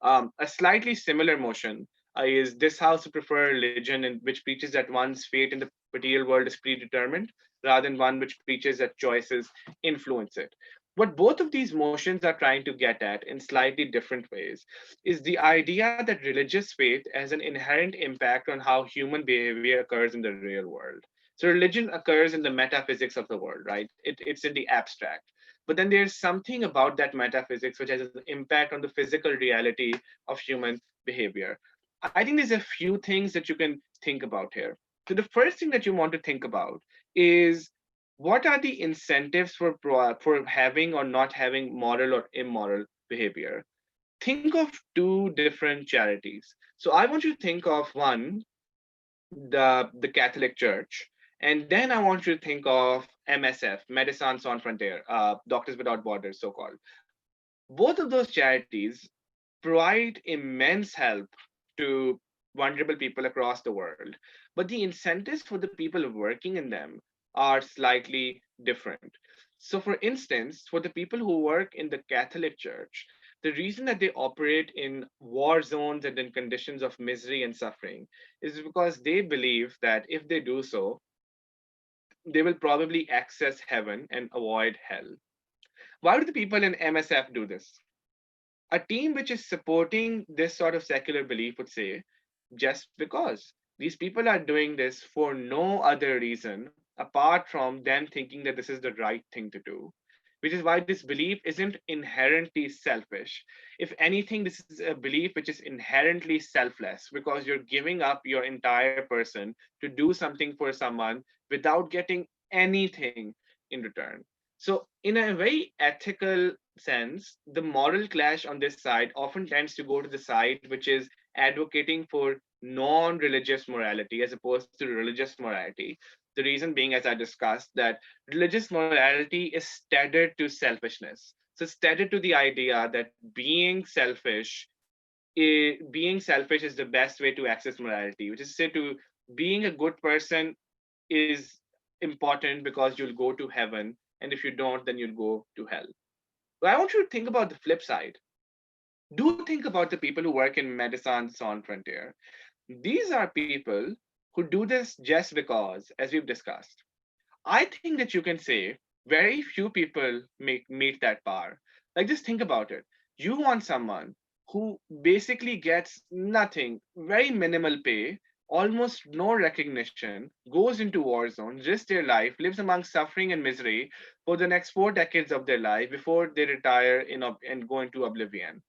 A slightly similar motion is this house to prefer a religion which preaches that one's fate in the material world is predetermined rather than one which preaches that choices influence it. What both of these motions are trying to get at in slightly different ways is the idea that religious faith has an inherent impact on how human behavior occurs in the real world. So, religion occurs in the metaphysics of the world, right? It's in the abstract. But then there's something about that metaphysics which has an impact on the physical reality of human behavior. I think there's a few things that you can think about here. So the first thing that you want to think about is what are the incentives for having or not having moral or immoral behavior? Think of two different charities. So I want you to think of one, the Catholic Church, and then I want you to think of MSF, Médecins Sans Frontières, Doctors Without Borders, so called. Both of those charities provide immense help to vulnerable people across the world. but the incentives for the people working in them are slightly different. So, for instance, for the people who work in the Catholic Church, the reason that they operate in war zones and in conditions of misery and suffering is because they believe that if they do so, they will probably access heaven and avoid hell. Why do the people in MSF do this? A team which is supporting this sort of secular belief would say, just because these people are doing this for no other reason apart from them thinking that this is the right thing to do, which is why this belief isn't inherently selfish. If anything, this is a belief which is inherently selfless because you're giving up your entire person to do something for someone without getting anything in return. So, in a very ethical sense, the moral clash on this side often tends to go to the side which is advocating for non religious morality as opposed to religious morality. The reason being, as I discussed, that religious morality is tethered to selfishness. So, it's tethered to the idea that being selfish is the best way to access morality, which is to say, to being a good person is important because you'll go to heaven, and if you don't, then you'll go to hell. But I want you to think about the flip side. Do think about the people who work in medicine sans frontier. These are people who do this just because, as we've discussed. I think that you can say very few people meet that bar. Like, just think about it. You want someone who basically gets nothing, very minimal pay, almost no recognition, goes into war zones, risks their life, lives among suffering and misery for the next 4 decades of their life before they retire and go into oblivion.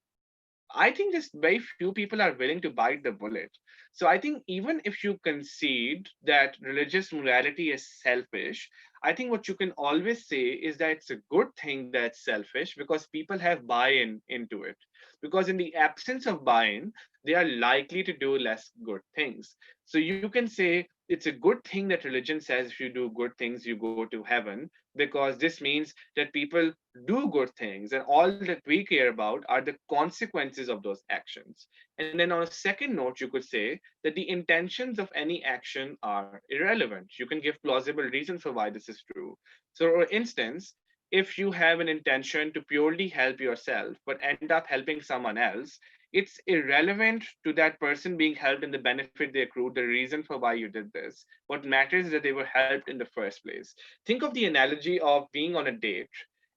I think just very few people are willing to bite the bullet. So I think even if you concede that religious morality is selfish, I think what you can always say is that it's a good thing that's selfish because people have buy-in into it. Because in the absence of buy-in, they are likely to do less good things. So you can say it's a good thing that religion says if you do good things, you go to heaven, because this means that people do good things, and all that we care about are the consequences of those actions. And then on a second note, you could say that the intentions of any action are irrelevant. You can give plausible reasons for why this is true. So, for instance, if you have an intention to purely help yourself but end up helping someone else, it's irrelevant to that person being helped and the benefit they accrued, the reason for why you did this. What matters is that they were helped in the first place. Think of the analogy of being on a date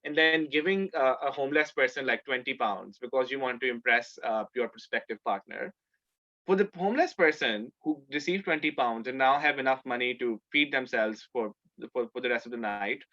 and then giving a homeless person like 20 pounds because you want to impress your prospective partner. For the homeless person who received 20 pounds and now have enough money to feed themselves for the rest of the night,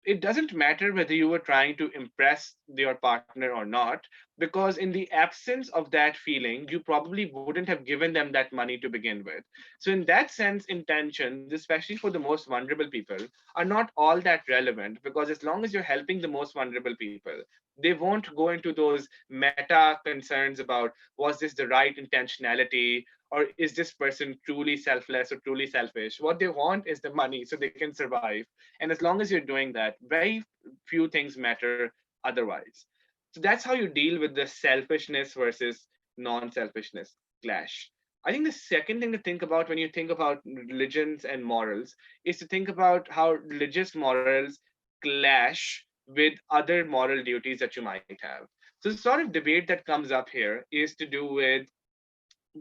it doesn't matter whether you were trying to impress your partner or not, because in the absence of that feeling, you probably wouldn't have given them that money to begin with. So, in that sense, intentions, especially for the most vulnerable people, are not all that relevant because as long as you're helping the most vulnerable people, they won't go into those meta concerns about was this the right intentionality, or is this person truly selfless or truly selfish. What they want is the money so they can survive, and as long as you're doing that, very few things matter otherwise. So that's how you deal with the selfishness versus non-selfishness clash. I think the second thing to think about when you think about religions and morals is to think about how religious morals clash with other moral duties that you might have. So the sort of debate that comes up here is to do with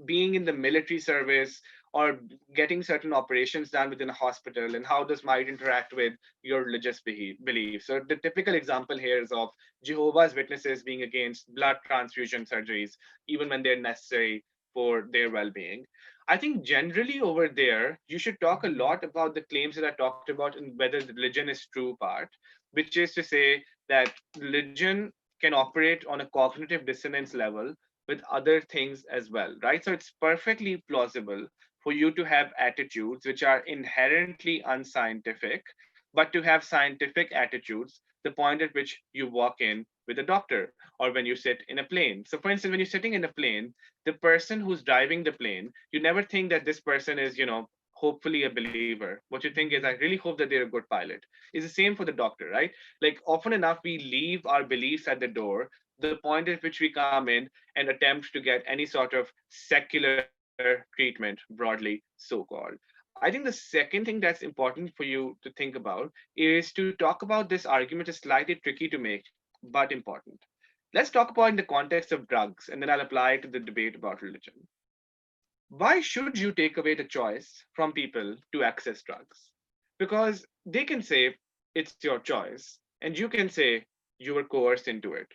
being in the military service or getting certain operations done within a hospital, and how this might interact with your religious beliefs. So the typical example here is of Jehovah's Witnesses being against blood transfusion surgeries even when they're necessary for their well-being. I think generally over there you should talk a lot about the claims that I talked about and whether the religion is true part, which is to say that religion can operate on a cognitive dissonance level with other things as well, right? So it's perfectly plausible for you to have attitudes which are inherently unscientific, but to have scientific attitudes, the point at which you walk in with a doctor or when you sit in a plane. So, for instance, when you're sitting in a plane, the person who's driving the plane, you never think that this person is, hopefully a believer. What you think is, I really hope that they're a good pilot. It's the same for the doctor, right? Like, often enough, we leave our beliefs at the door, the point at which we come in and attempt to get any sort of secular treatment, broadly so called. I think the second thing that's important for you to think about is to talk about this argument is slightly tricky to make, but important. Let's talk about in the context of drugs, and then I'll apply it to the debate about religion. Why should you take away the choice from people to access drugs? Because they can say it's your choice, and you can say you were coerced into it.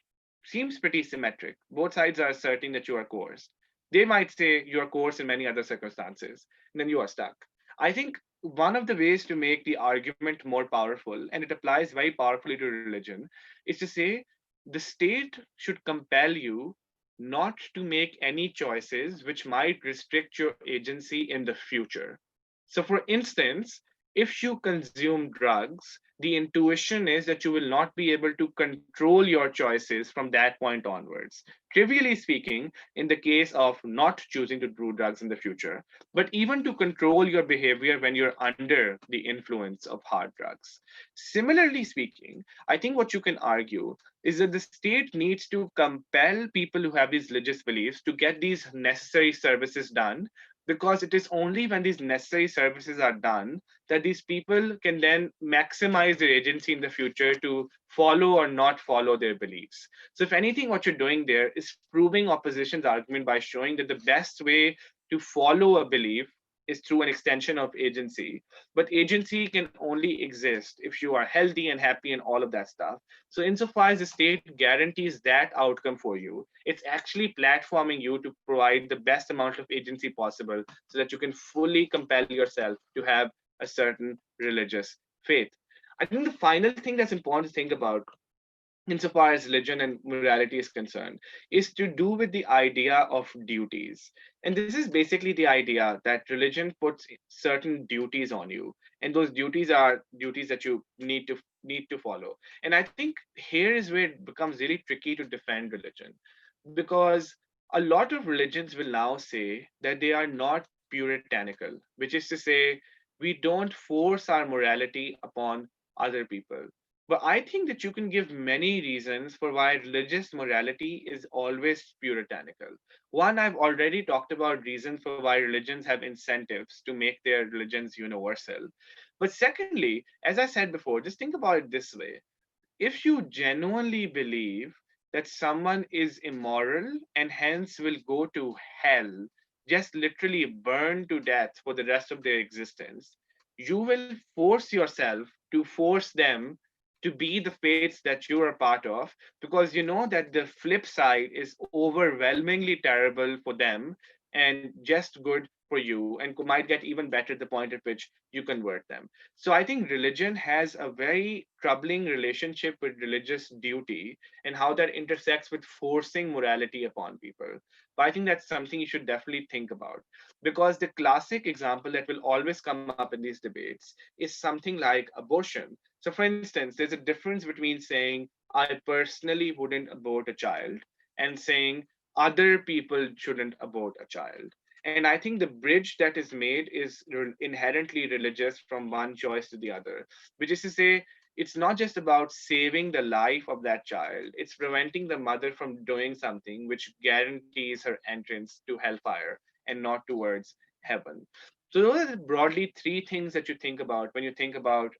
Seems pretty symmetric. Both sides are asserting that you are coerced. They might say you are coerced in many other circumstances, and then you are stuck. I think one of the ways to make the argument more powerful, and it applies very powerfully to religion, is to say the state should compel you not to make any choices which might restrict your agency in the future. So, for instance, if you consume drugs, the intuition is that you will not be able to control your choices from that point onwards. Trivially speaking, in the case of not choosing to do drugs in the future, but even to control your behavior when you're under the influence of hard drugs. Similarly speaking, I think what you can argue is that the state needs to compel people who have these religious beliefs to get these necessary services done, because it is only when these necessary services are done that these people can then maximize their agency in the future to follow or not follow their beliefs. So, if anything, what you're doing there is proving opposition's argument by showing that the best way to follow a belief is through an extension of agency. But agency can only exist if you are healthy and happy and all of that stuff. So, insofar as the state guarantees that outcome for you, it's actually platforming you to provide the best amount of agency possible so that you can fully compel yourself to have a certain religious faith. I think the final thing that's important to think about insofar as religion and morality is concerned, is to do with the idea of duties. And this is basically the idea that religion puts certain duties on you, and those duties are duties that you need to follow. And I think here is where it becomes really tricky to defend religion, because a lot of religions will now say that they are not puritanical, which is to say, we don't force our morality upon other people. But I think that you can give many reasons for why religious morality is always puritanical. One, I've already talked about reasons for why religions have incentives to make their religions universal. But secondly, as I said before, just think about it this way. If you genuinely believe that someone is immoral and hence will go to hell, just literally burn to death for the rest of their existence, you will force yourself to force them to be the fates that you are part of, because you know that the flip side is overwhelmingly terrible for them and just good for you, and might get even better at the point at which you convert them. So I think religion has a very troubling relationship with religious duty and how that intersects with forcing morality upon people. But I think that's something you should definitely think about, because the classic example that will always come up in these debates is something like abortion. So, for instance, there's a difference between saying, I personally wouldn't abort a child, and saying, other people shouldn't abort a child. And I think the bridge that is made is inherently religious from one choice to the other, which is to say, it's not just about saving the life of that child, it's preventing the mother from doing something which guarantees her entrance to hellfire and not towards heaven. So those are broadly three things that you think about when you think about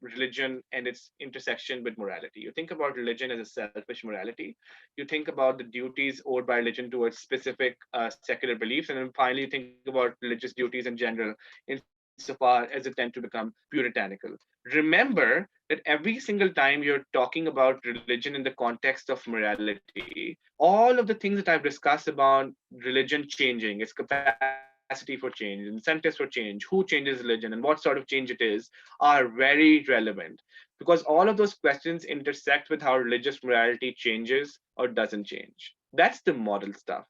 religion and its intersection with morality. You think about religion as a selfish morality. You think about the duties owed by religion towards specific secular beliefs, and then finally you think about religious duties in general, insofar as it tend to become puritanical. Remember that every single time you're talking about religion in the context of morality, all of the things that I've discussed about religion changing, its capacity for change, incentives for change, who changes religion, and what sort of change it is, are very relevant, because all of those questions intersect with how religious morality changes or doesn't change. That's the model stuff.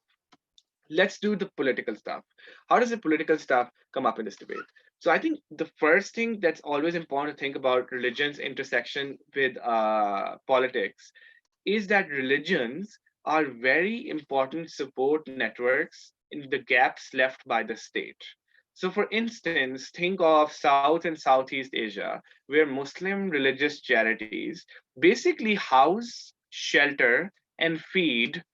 Let's do the political stuff. How does the political stuff come up in this debate? So I think the first thing that's always important to think about religion's intersection with politics is that religions are very important support networks in the gaps left by the state. So, for instance, think of South and Southeast Asia, where Muslim religious charities basically house, shelter, and feed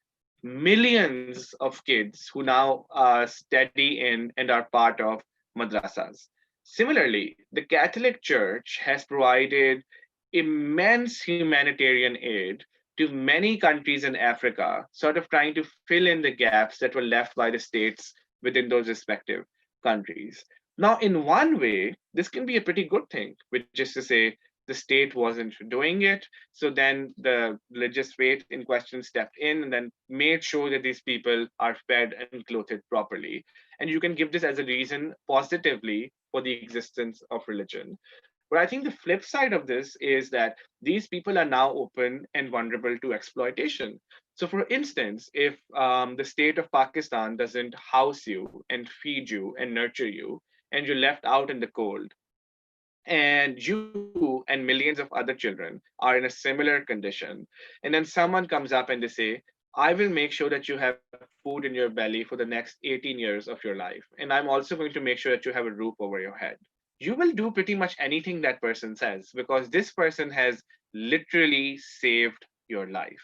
millions of kids who now study in and are part of madrasas. Similarly, the Catholic Church has provided immense humanitarian aid to many countries in Africa, sort of trying to fill in the gaps that were left by the states within those respective countries. Now, in one way, this can be a pretty good thing, which is to say, the state wasn't doing it. So then the religious faith in question stepped in and then made sure that these people are fed and clothed properly. And you can give this as a reason positively for the existence of religion. But I think the flip side of this is that these people are now open and vulnerable to exploitation. So, for instance, if the state of Pakistan doesn't house you and feed you and nurture you, and you're left out in the cold, and you and millions of other children are in a similar condition, and then someone comes up and they say, I will make sure that you have food in your belly for the next 18 years of your life, and I'm also going to make sure that you have a roof over your head. You will do pretty much anything that person says because this person has literally saved your life.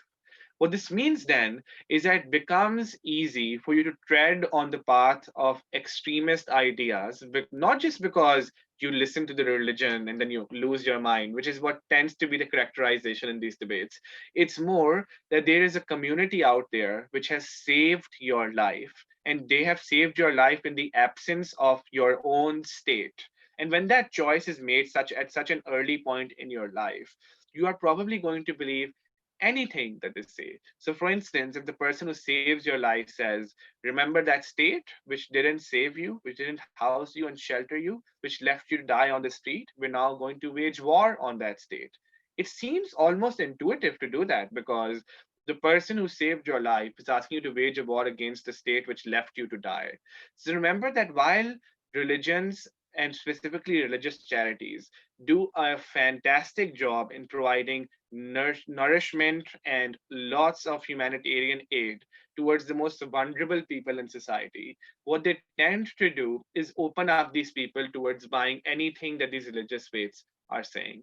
What this means then is that it becomes easy for you to tread on the path of extremist ideas, but not just because you listen to the religion and then you lose your mind, which is what tends to be the characterization in these debates. It's more that there is a community out there which has saved your life, and they have saved your life in the absence of your own state. And when that choice is made such an early point in your life, you are probably going to believe anything that they say. So, for instance, if the person who saves your life says, remember that state which didn't save you, which didn't house you and shelter you, which left you to die on the street, we're now going to wage war on that state. It seems almost intuitive to do that because the person who saved your life is asking you to wage a war against the state which left you to die. So remember that while religions and specifically religious charities do a fantastic job in providing nourishment and lots of humanitarian aid towards the most vulnerable people in society, what they tend to do is open up these people towards buying anything that these religious faiths are saying.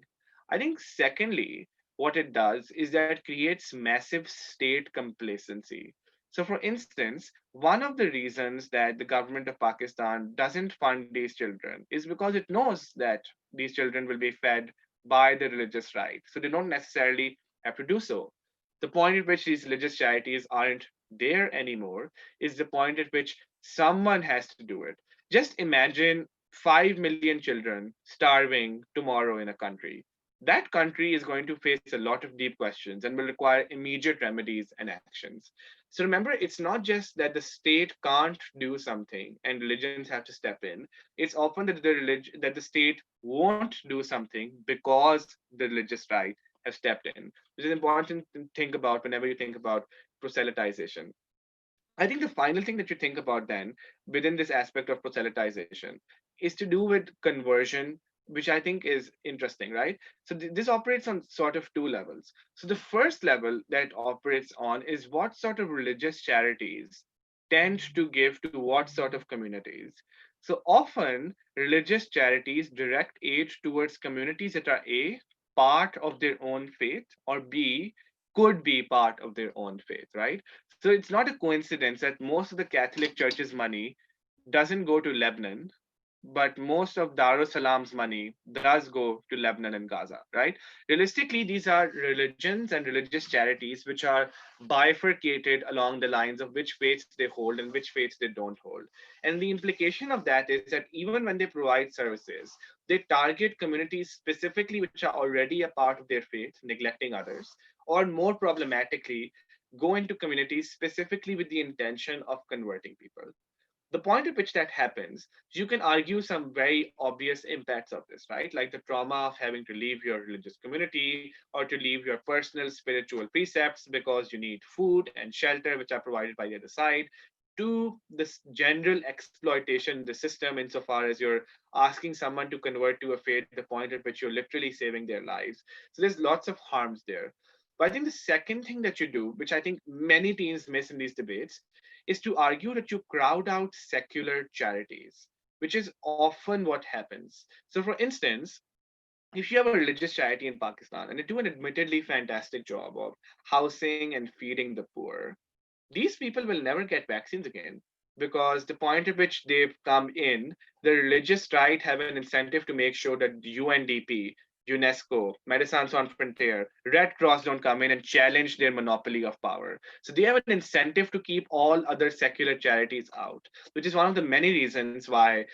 I think, secondly, what it does is that it creates massive state complacency. So, for instance, one of the reasons that the government of Pakistan doesn't fund these children is because it knows that these children will be fed by the religious right. So they don't necessarily have to do so. The point at which these religious charities aren't there anymore is the point at which someone has to do it. Just imagine 5 million children starving tomorrow in a country. That country is going to face a lot of deep questions and will require immediate remedies and actions. So remember, it's not just that the state can't do something and religions have to step in. It's often that that the state won't do something because the religious right have stepped in, which is important to think about whenever you think about proselytization. I think the final thing that you think about then within this aspect of proselytization is to do with conversion, which I think is interesting, right? So this operates on sort of two levels. So the first level that it operates on is what sort of religious charities tend to give to what sort of communities. So often religious charities direct aid towards communities that are A, part of their own faith, or B, could be part of their own faith, right? So it's not a coincidence that most of the Catholic Church's money doesn't go to Lebanon, but most of Darussalam's money does go to Lebanon and Gaza, right? Realistically, these are religions and religious charities which are bifurcated along the lines of which faiths they hold and which faiths they don't hold. And the implication of that is that even when they provide services, they target communities specifically which are already a part of their faith, neglecting others, or more problematically, go into communities specifically with the intention of converting people. The point at which that happens, you can argue some very obvious impacts of this, right? Like the trauma of having to leave your religious community or to leave your personal spiritual precepts because you need food and shelter, which are provided by the other side, to this general exploitation in the system insofar as you're asking someone to convert to a faith, the point at which you're literally saving their lives. So there's lots of harms there. But I think the second thing that you do, which I think many teens miss in these debates, is to argue that you crowd out secular charities, which is often what happens. So, for instance, if you have a religious charity in Pakistan and they do an admittedly fantastic job of housing and feeding the poor, these people will never get vaccines again. because the point at which they've come in, the religious right have an incentive to make sure that UNDP, UNESCO, Médecins Sans Frontières, Red Cross don't come in and challenge their monopoly of power. So they have an incentive to keep all other secular charities out, which is one of the many reasons why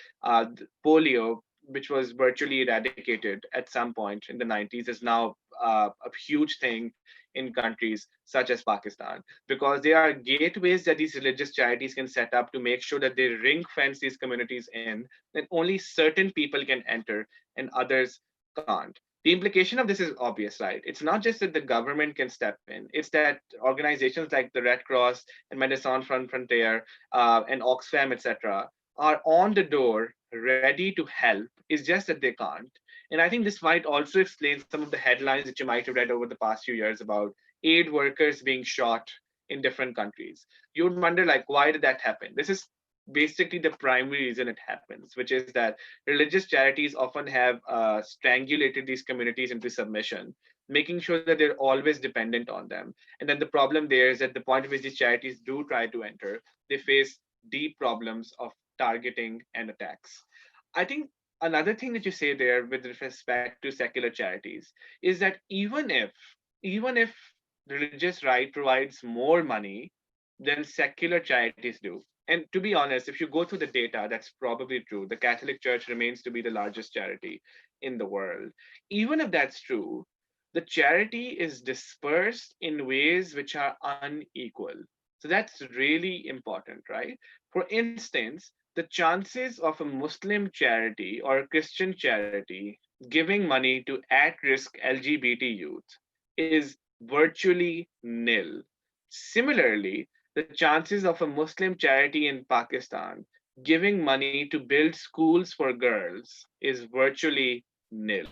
polio, which was virtually eradicated at some point in the 90s, is now a huge thing in countries such as Pakistan, because they are gateways that these religious charities can set up to make sure that they ring fence these communities in, then only certain people can enter and others can't. The implication of this is obvious, right? It's not just that the government can step in, it's that organizations like the Red Cross and Médecins Sans Frontières and Oxfam, etc., are on the door ready to help. It's just that they can't. And I think this might also explain some of the headlines that you might have read over the past few years about aid workers being shot in different countries. You would wonder, like, why did that happen? This is basically the primary reason it happens, which is that religious charities often have strangulated these communities into submission, making sure that they're always dependent on them. And then the problem there is at the point at which these charities do try to enter, they face deep problems of targeting and attacks. I think another thing that you say there with respect to secular charities is that even if religious right provides more money than secular charities do. And to be honest, if you go through the data, that's probably true. The Catholic Church remains to be the largest charity in the world. Even if that's true, the charity is dispersed in ways which are unequal. So that's really important, right? For instance, the chances of a Muslim charity or a Christian charity giving money to at risk LGBT youth is virtually nil. Similarly, the chances of a Muslim charity in Pakistan giving money to build schools for girls is virtually nil.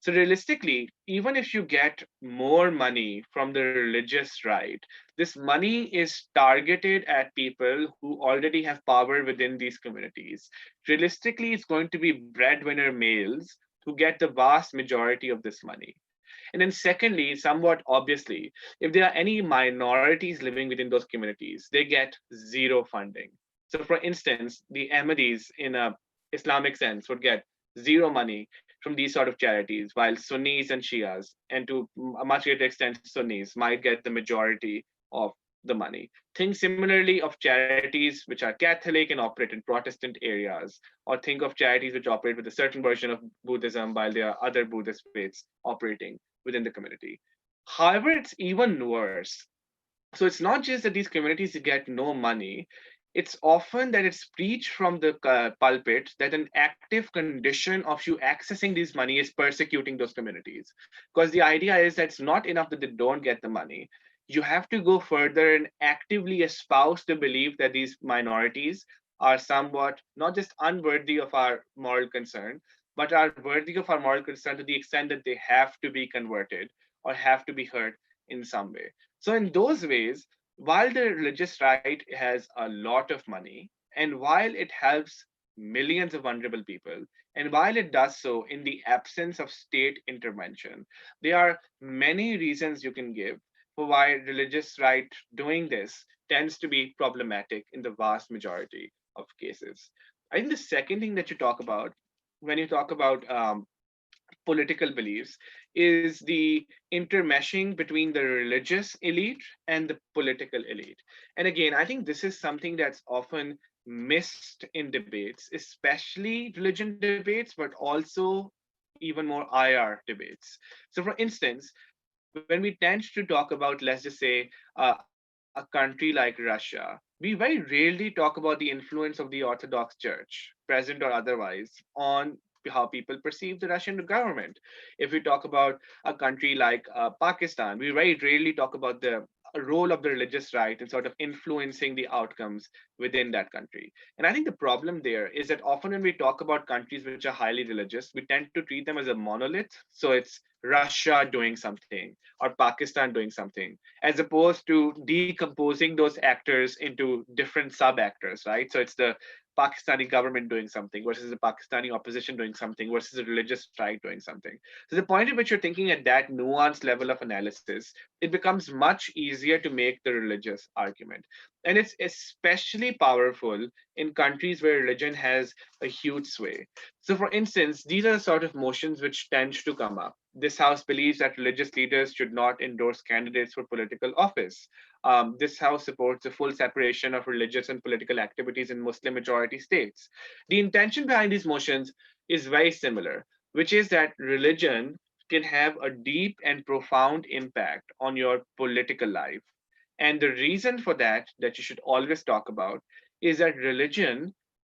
So, realistically, even if you get more money from the religious right, this money is targeted at people who already have power within these communities. Realistically, it's going to be breadwinner males who get the vast majority of this money. And then, secondly, somewhat obviously, if there are any minorities living within those communities, they get zero funding. So, for instance, the Ahmadis in a Islamic sense would get zero money from these sort of charities, while Sunnis and Shias, and to a much greater extent Sunnis, might get the majority of the money. Think similarly of charities which are Catholic and operate in Protestant areas, or think of charities which operate with a certain version of Buddhism while there are other Buddhist faiths operating within the community. However, it's even worse. So it's not just that these communities get no money, it's often that it's preached from the pulpit that an active condition of you accessing this money is persecuting those communities. Because the idea is that it's not enough that they don't get the money. You have to go further and actively espouse the belief that these minorities are somewhat not just unworthy of our moral concern, but are worthy of our moral concern to the extent that they have to be converted or have to be heard in some way. So, in those ways, while the religious right has a lot of money, and while it helps millions of vulnerable people, and while it does so in the absence of state intervention, there are many reasons you can give for why religious right doing this tends to be problematic in the vast majority of cases. I think the second thing that you talk about when you talk about political beliefs is the intermeshing between the religious elite and the political elite. And again, I think this is something that's often missed in debates, especially religion debates, but also even more IR debates. So, for instance, when we tend to talk about, let's just say, a country like Russia, we very rarely talk about the influence of the Orthodox Church, present or otherwise, on how people perceive the Russian government. If we talk about a country like Pakistan, we very rarely talk about the role of the religious right in sort of influencing the outcomes within that country. And I think the problem there is that often when we talk about countries which are highly religious, we tend to treat them as a monolith. So it's Russia doing something or Pakistan doing something, as opposed to decomposing those actors into different sub actors, right? So it's the Pakistani government doing something versus the Pakistani opposition doing something versus the religious right doing something. So the point at which you're thinking at that nuanced level of analysis, it becomes much easier to make the religious argument. And it's especially powerful in countries where religion has a huge sway. So, for instance, these are the sort of motions which tend to come up. This House believes that religious leaders should not endorse candidates for political office. This House supports the full separation of religious and political activities in Muslim majority states. The intention behind these motions is very similar, which is that religion can have a deep and profound impact on your political life. And the reason for that you should always talk about, is that religion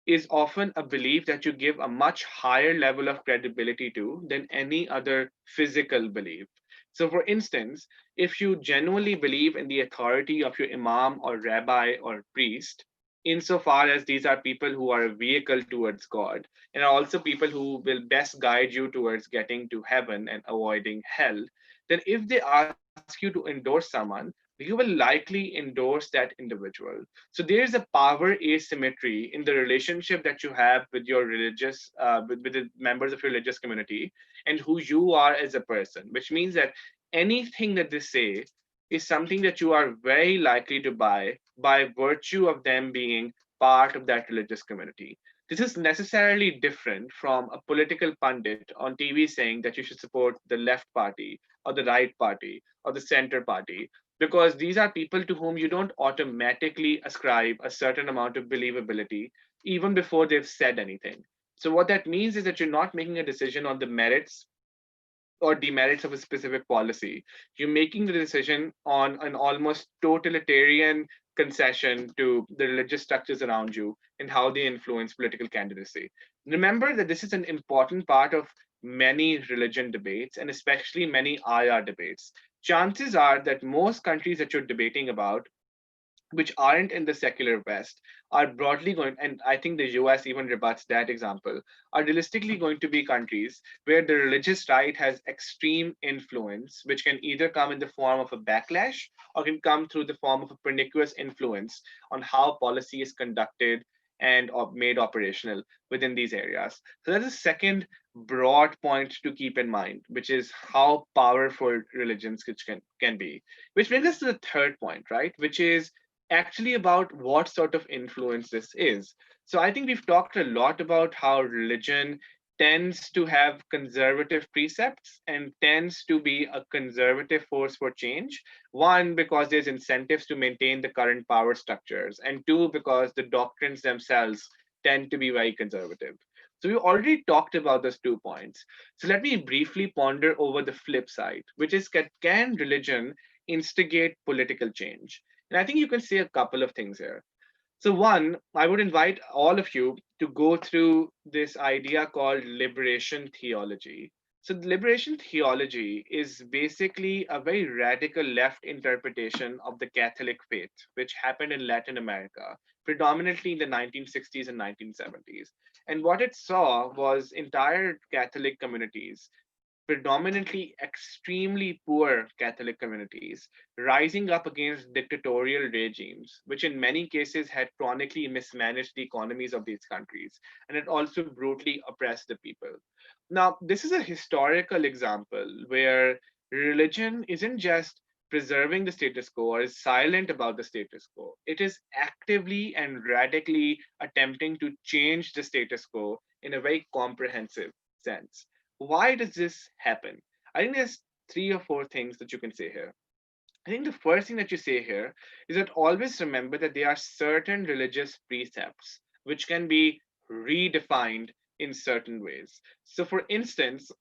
is often a belief that you give a much higher level of credibility to than any other physical belief. So, for instance, if you genuinely believe in the authority of your imam or rabbi or priest, insofar as these are people who are a vehicle towards God and are also people who will best guide you towards getting to heaven and avoiding hell, then if they ask you to endorse someone, you will likely endorse that individual. So there is a power asymmetry in the relationship that you have with your with the members of your religious community and who you are as a person, which means that anything that they say is something that you are very likely to buy by virtue of them being part of that religious community. This is necessarily different from a political pundit on TV saying that you should support the left party or the right party or the center party, because these are people to whom you don't automatically ascribe a certain amount of believability even before they've said anything. So, what that means is that you're not making a decision on the merits or demerits of a specific policy. You're making the decision on an almost totalitarian concession to the religious structures around you and how they influence political candidacy. Remember that this is an important part of many religion debates and especially many IR debates. Chances are that most countries that you're debating about, which aren't in the secular West, are broadly going, and I think the US even rebuts that example, are realistically going to be countries where the religious right has extreme influence, which can either come in the form of a backlash or can come through the form of a pernicious influence on how policy is conducted and made operational within these areas. So that's the second broad point to keep in mind, which is how powerful religions can be. Which brings us to the third point, right? Which is actually about what sort of influence this is. So I think we've talked a lot about how religion tends to have conservative precepts and tends to be a conservative force for change. One, because there's incentives to maintain the current power structures, and two, because the doctrines themselves tend to be very conservative. So we already talked about those 2 points. So let me briefly ponder over the flip side, which is, can religion instigate political change? And I think you can say a couple of things here. So, one, I would invite all of you to go through this idea called liberation theology. So, the liberation theology is basically a very radical left interpretation of the Catholic faith, which happened in Latin America, predominantly in the 1960s and 1970s. And what it saw was entire Catholic communities, predominantly extremely poor Catholic communities, rising up against dictatorial regimes, which in many cases had chronically mismanaged the economies of these countries, and it also brutally oppressed the people. Now, this is a historical example where religion isn't just preserving the status quo or is silent about the status quo. It is actively and radically attempting to change the status quo in a very comprehensive sense. Why does this happen? I think there's three or four things that you can say here. I think the first thing that you say here is that always remember that there are certain religious precepts which can be redefined in certain ways. So, for instance,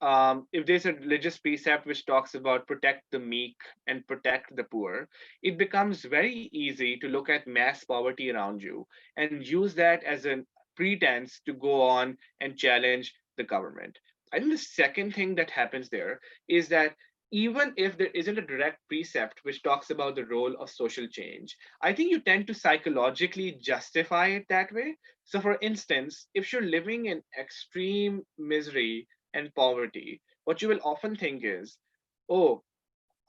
if there's a religious precept which talks about protect the meek and protect the poor, it becomes very easy to look at mass poverty around you and use that as a pretense to go on and challenge the government. I think the second thing that happens there is that even if there isn't a direct precept which talks about the role of social change, I think you tend to psychologically justify it that way. So, for instance, if you're living in extreme misery and poverty, what you will often think is, oh,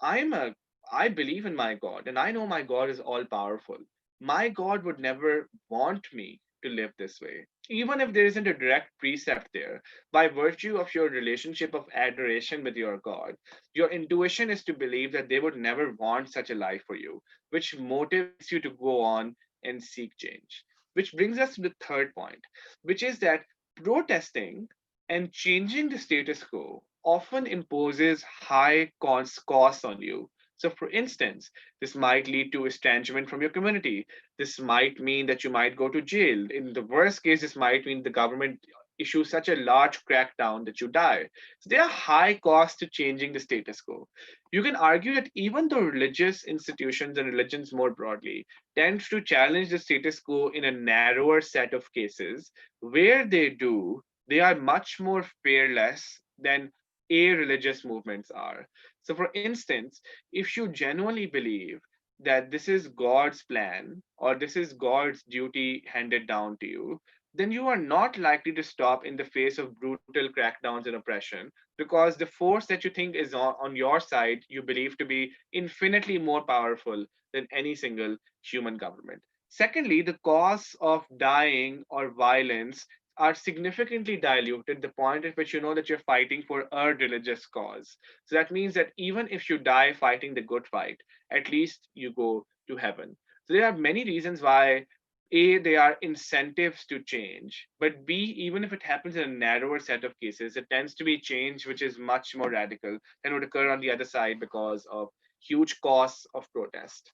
I'm a I believe in my God and I know my God is all powerful. My God would never want me to live this way. Even if there isn't a direct precept there, by virtue of your relationship of adoration with your God, your intuition is to believe that they would never want such a life for you, which motivates you to go on and seek change. Which brings us to the third point, which is that protesting and changing the status quo often imposes high costs on you. So, for instance, this might lead to estrangement from your community. This might mean that you might go to jail. In the worst case, this might mean the government issues such a large crackdown that you die. So, there are high costs to changing the status quo. You can argue that even though religious institutions and religions more broadly tend to challenge the status quo in a narrower set of cases, where they do, they are much more fearless than a-religious movements are. So, for instance, if you genuinely believe that this is God's plan or this is God's duty handed down to you, then you are not likely to stop in the face of brutal crackdowns and oppression because the force that you think is on your side you believe to be infinitely more powerful than any single human government. Secondly, the costs of dying or violence are significantly diluted the point at which you know that you're fighting for a religious cause. So that means that even if you die fighting the good fight, at least you go to heaven. So there are many reasons why A, there are incentives to change, but B, even if it happens in a narrower set of cases, it tends to be change which is much more radical and would occur on the other side because of huge costs of protest.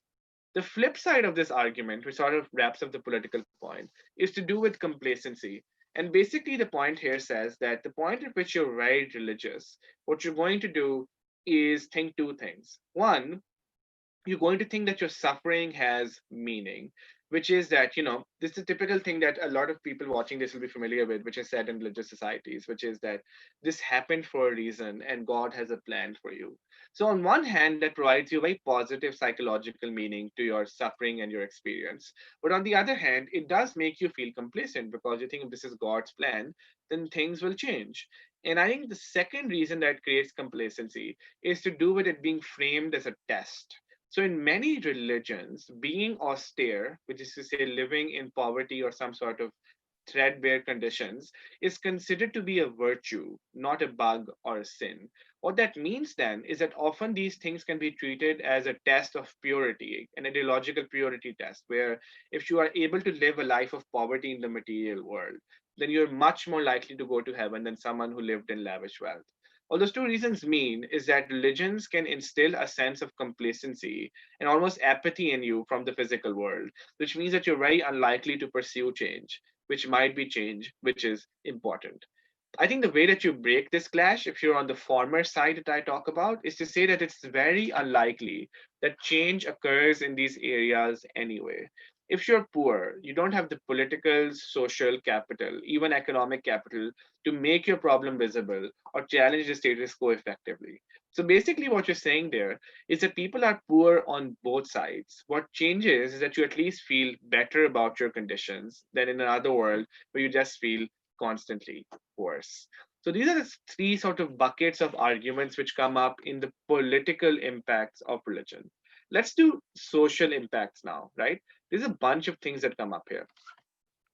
The flip side of this argument, which sort of wraps up the political point, is to do with complacency. And basically, the point here says that the point at which you're very religious, what you're going to do is think two things. One, you're going to think that your suffering has meaning, which is that, this is a typical thing that a lot of people watching this will be familiar with, which is said in religious societies, which is that this happened for a reason and God has a plan for you. So, on one hand, that provides you very positive psychological meaning to your suffering and your experience. But on the other hand, it does make you feel complacent because you think if this is God's plan, then things will change. And I think the second reason that creates complacency is to do with it being framed as a test. So, in many religions, being austere, which is to say living in poverty or some sort of threadbare conditions, is considered to be a virtue, not a bug or a sin. What that means then is that often these things can be treated as a test of purity, an ideological purity test, where if you are able to live a life of poverty in the material world, then you're much more likely to go to heaven than someone who lived in lavish wealth. All those two reasons mean is that religions can instill a sense of complacency and almost apathy in you from the physical world, which means that you're very unlikely to pursue change, which might be change, which is important. I think the way that you break this clash, if you're on the former side that I talk about, is to say that it's very unlikely that change occurs in these areas anyway. If you're poor, you don't have the political, social capital, even economic capital to make your problem visible or challenge the status quo effectively. So basically, what you're saying there is that people are poor on both sides. What changes is that you at least feel better about your conditions than in another world where you just feel constantly worse. So these are the three sort of buckets of arguments which come up in the political impacts of religion. Let's do social impacts now, right? There's a bunch of things that come up here.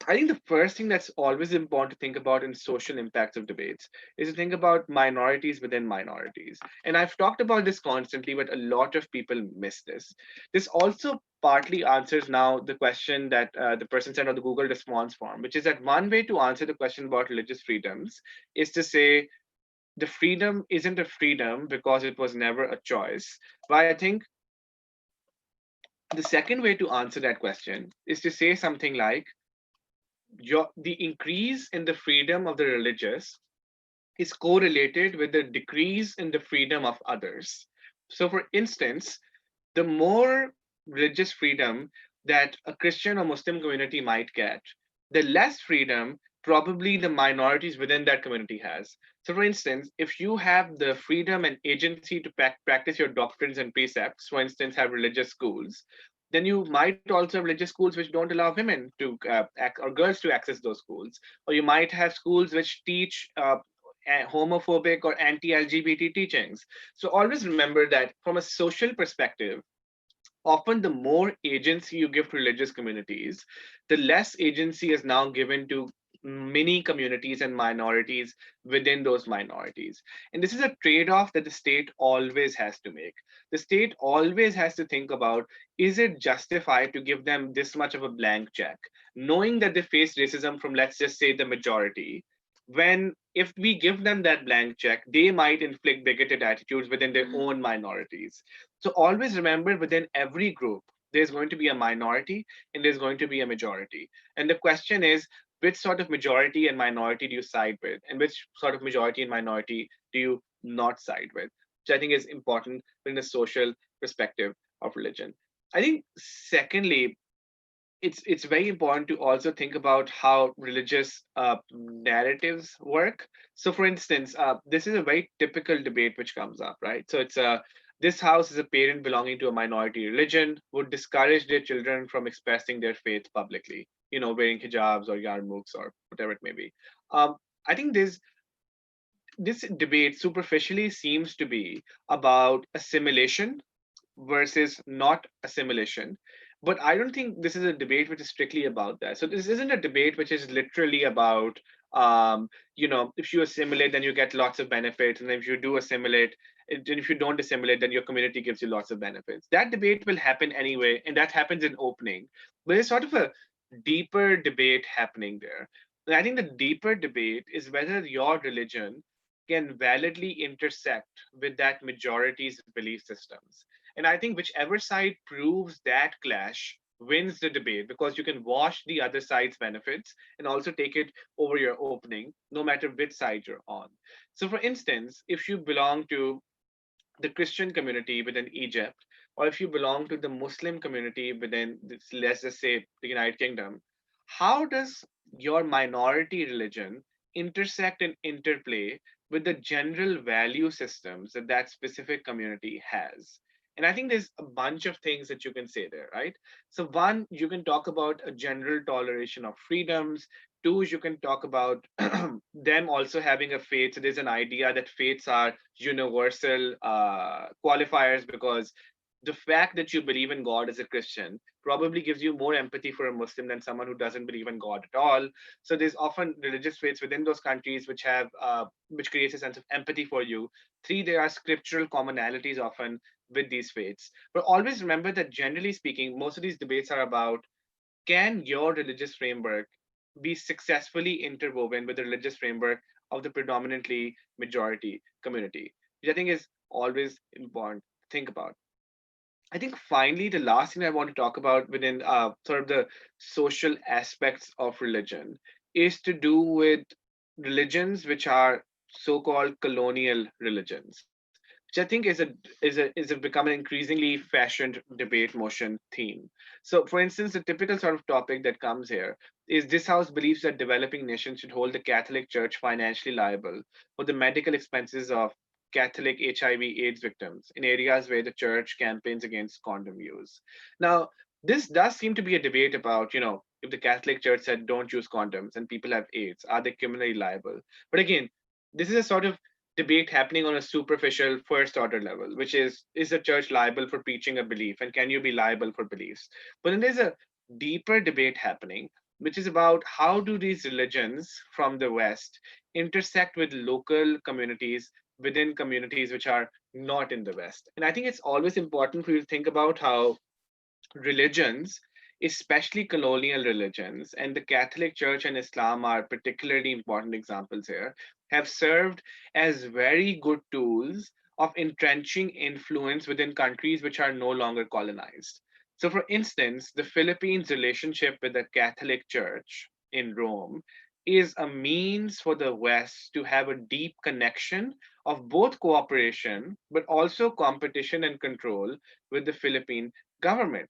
I think the first thing that's always important to think about in social impacts of debates is to think about minorities within minorities. And I've talked about this constantly, but a lot of people miss this. This also partly answers now the question that the person sent on the Google response form, which is that one way to answer the question about religious freedoms is to say the freedom isn't a freedom because it was never a choice. But I think the second way to answer that question is to say something like, the increase in the freedom of the religious is correlated with the decrease in the freedom of others. So, for instance, the more religious freedom that a Christian or Muslim community might get, the less freedom probably the minorities within that community has. So, for instance, if you have the freedom and agency to practice your doctrines and precepts, for instance, have religious schools, then you might also have religious schools which don't allow women to or girls to access those schools, or you might have schools which teach homophobic or anti-LGBT teachings. So always remember that from a social perspective, often the more agency you give to religious communities, the less agency is now given to many communities and minorities within those minorities. And this is a trade off that the state always has to make. The state always has to think about, is it justified to give them this much of a blank check, knowing that they face racism from, let's just say, the majority? When if we give them that blank check, they might inflict bigoted attitudes within their own minorities. So always remember, within every group, there's going to be a minority and there's going to be a majority. And the question is, which sort of majority and minority do you side with? And which sort of majority and minority do you not side with? Which I think is important in the social perspective of religion. I think, secondly, it's very important to also think about how religious narratives work. So, for instance, this is a very typical debate which comes up, right? So, it's this house is a parent belonging to a minority religion would discourage their children from expressing their faith publicly, wearing hijabs or yarmulkes or whatever it may be. Um, I think this debate superficially seems to be about assimilation versus not assimilation. But I don't think this is a debate which is strictly about that. So this isn't a debate which is literally about, if you assimilate, then you get lots of benefits, and if you do assimilate, and if you don't assimilate, then your community gives you lots of benefits. That debate will happen anyway, and that happens in opening. But there's sort of a deeper debate happening there. And I think the deeper debate is whether your religion can validly intersect with that majority's belief systems. And I think whichever side proves that clash wins the debate, because you can wash the other side's benefits and also take it over your opening, no matter which side you're on. So, for instance, if you belong to the Christian community within Egypt, or if you belong to the Muslim community within, let's just say, the United Kingdom, how does your minority religion intersect and interplay with the general value systems that that specific community has? And I think there's a bunch of things that you can say there, right? So, one, you can talk about a general toleration of freedoms. Two, you can talk about them also having a faith. So there's an idea that faiths are universal qualifiers, because the fact that you believe in God as a Christian probably gives you more empathy for a Muslim than someone who doesn't believe in God at all. So there's often religious faiths within those countries which creates a sense of empathy for you. Three, there are scriptural commonalities often with these faiths. But always remember that, generally speaking, most of these debates are about, can your religious framework be successfully interwoven with the religious framework of the predominantly majority community, which I think is always important to think about. I think finally, the last thing I want to talk about within sort of the social aspects of religion is to do with religions which are so-called colonial religions, which I think is a become an increasingly fashioned debate motion theme. So, for instance, the typical sort of topic that comes here is, this house believes that developing nations should hold the Catholic Church financially liable for the medical expenses of Catholic HIV/AIDS victims in areas where the church campaigns against condom use. Now, this does seem to be a debate about, if the Catholic Church said don't use condoms and people have AIDS, are they criminally liable? But again, this is a sort of debate happening on a superficial first order level, which is the church liable for preaching a belief, and can you be liable for beliefs? But then there's a deeper debate happening, which is about, how do these religions from the West intersect with local communities within communities which are not in the West. And I think it's always important for you to think about how religions, especially colonial religions, and the Catholic Church and Islam are particularly important examples here, have served as very good tools of entrenching influence within countries which are no longer colonized. So, for instance, the Philippines' relationship with the Catholic Church in Rome is a means for the West to have a deep connection of both cooperation but also competition and control with the Philippine government.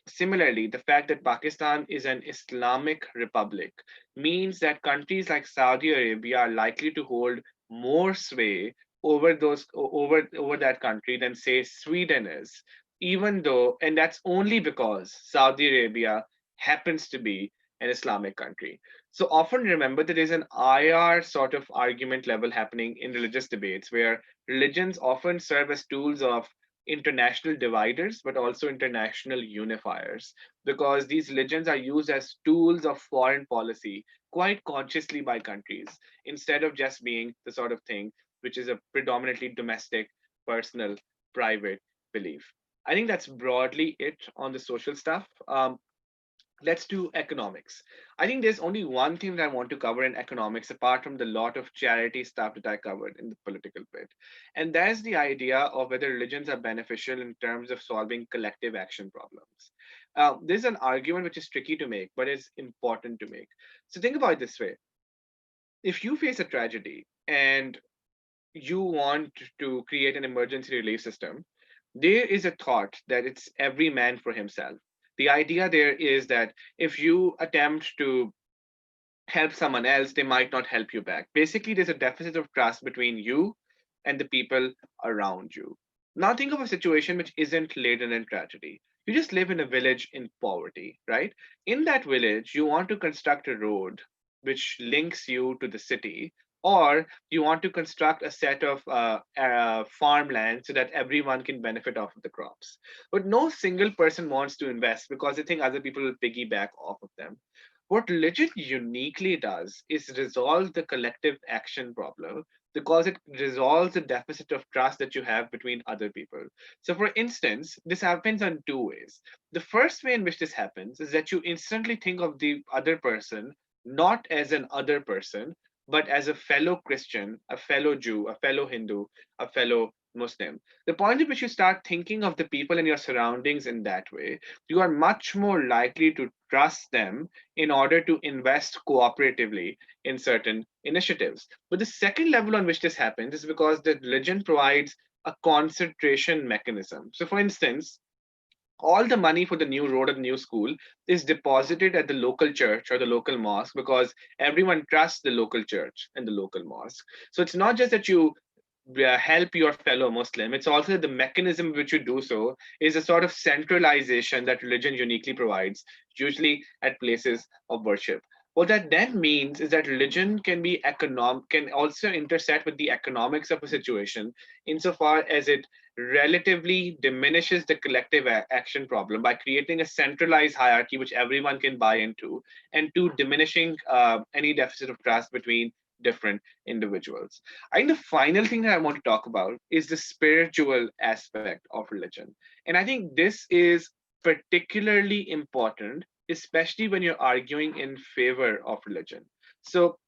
Similarly, the fact that Pakistan is an Islamic republic means that countries like Saudi Arabia are likely to hold more sway over that country than, say, Sweden is, even though, and that's only because Saudi Arabia happens to be an Islamic country. So often remember that there's an IR sort of argument level happening in religious debates, where religions often serve as tools of international dividers, but also international unifiers, because these religions are used as tools of foreign policy quite consciously by countries, instead of just being the sort of thing which is a predominantly domestic, personal, private belief. I think that's broadly it on the social stuff. Let's do economics. I think there's only one thing that I want to cover in economics, apart from the lot of charity stuff that I covered in the political bit. And that's the idea of whether religions are beneficial in terms of solving collective action problems. There's an argument which is tricky to make, but it's important to make. So think about it this way. If you face a tragedy and you want to create an emergency relief system, there is a thought that it's every man for himself. The idea there is that if you attempt to help someone else, they might not help you back. Basically, there's a deficit of trust between you and the people around you. Now, think of a situation which isn't laden in tragedy. You just live in a village in poverty, right? In that village, you want to construct a road which links you to the city, or you want to construct a set of farmland so that everyone can benefit off of the crops. But no single person wants to invest because they think other people will piggyback off of them. What religion uniquely does is resolve the collective action problem because it resolves the deficit of trust that you have between other people. So, for instance, this happens in two ways. The first way in which this happens is that you instantly think of the other person not as an other person, but as a fellow Christian, a fellow Jew, a fellow Hindu, a fellow Muslim. The point at which you start thinking of the people in your surroundings in that way, you are much more likely to trust them in order to invest cooperatively in certain initiatives. But the second level on which this happens is because the religion provides a concentration mechanism. So, for instance, all the money for the new road or the new school is deposited at the local church or the local mosque because everyone trusts the local church and the local mosque. So it's not just that you help your fellow Muslim. It's also the mechanism which you do so is a sort of centralization that religion uniquely provides, usually at places of worship. What that then means is that religion can also intersect with the economics of a situation insofar as it relatively diminishes the collective action problem by creating a centralized hierarchy which everyone can buy into, and two, diminishing any deficit of trust between different individuals. I think the final thing that I want to talk about is the spiritual aspect of religion. And I think this is particularly important, especially when you're arguing in favor of religion. So,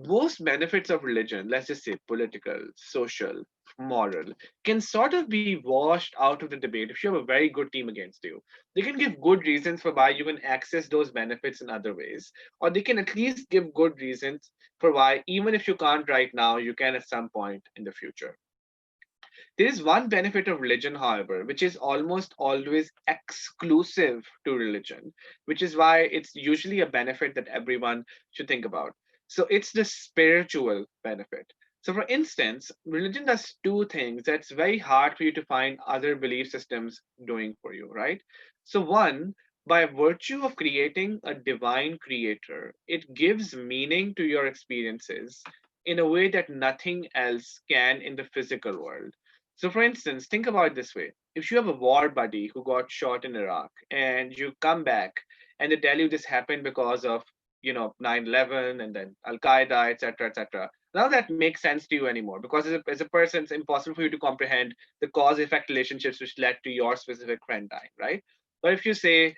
most benefits of religion, let's just say political, social, moral, can sort of be washed out of the debate if you have a very good team against you. They can give good reasons for why you can access those benefits in other ways, or they can at least give good reasons for why, even if you can't right now, you can at some point in the future. There is one benefit of religion, however, which is almost always exclusive to religion, which is why it's usually a benefit that everyone should think about. So it's the spiritual benefit. So, for instance, religion does two things that's very hard for you to find other belief systems doing for you, right? So, one, by virtue of creating a divine creator, it gives meaning to your experiences in a way that nothing else can in the physical world. So, for instance, think about it this way. If you have a war buddy who got shot in Iraq and you come back and they tell you this happened because of, 9/11 and then Al Qaeda, etc., etc. Now that makes sense to you anymore because as a person, it's impossible for you to comprehend the cause effect relationships which led to your specific friend dying, right? But if you say,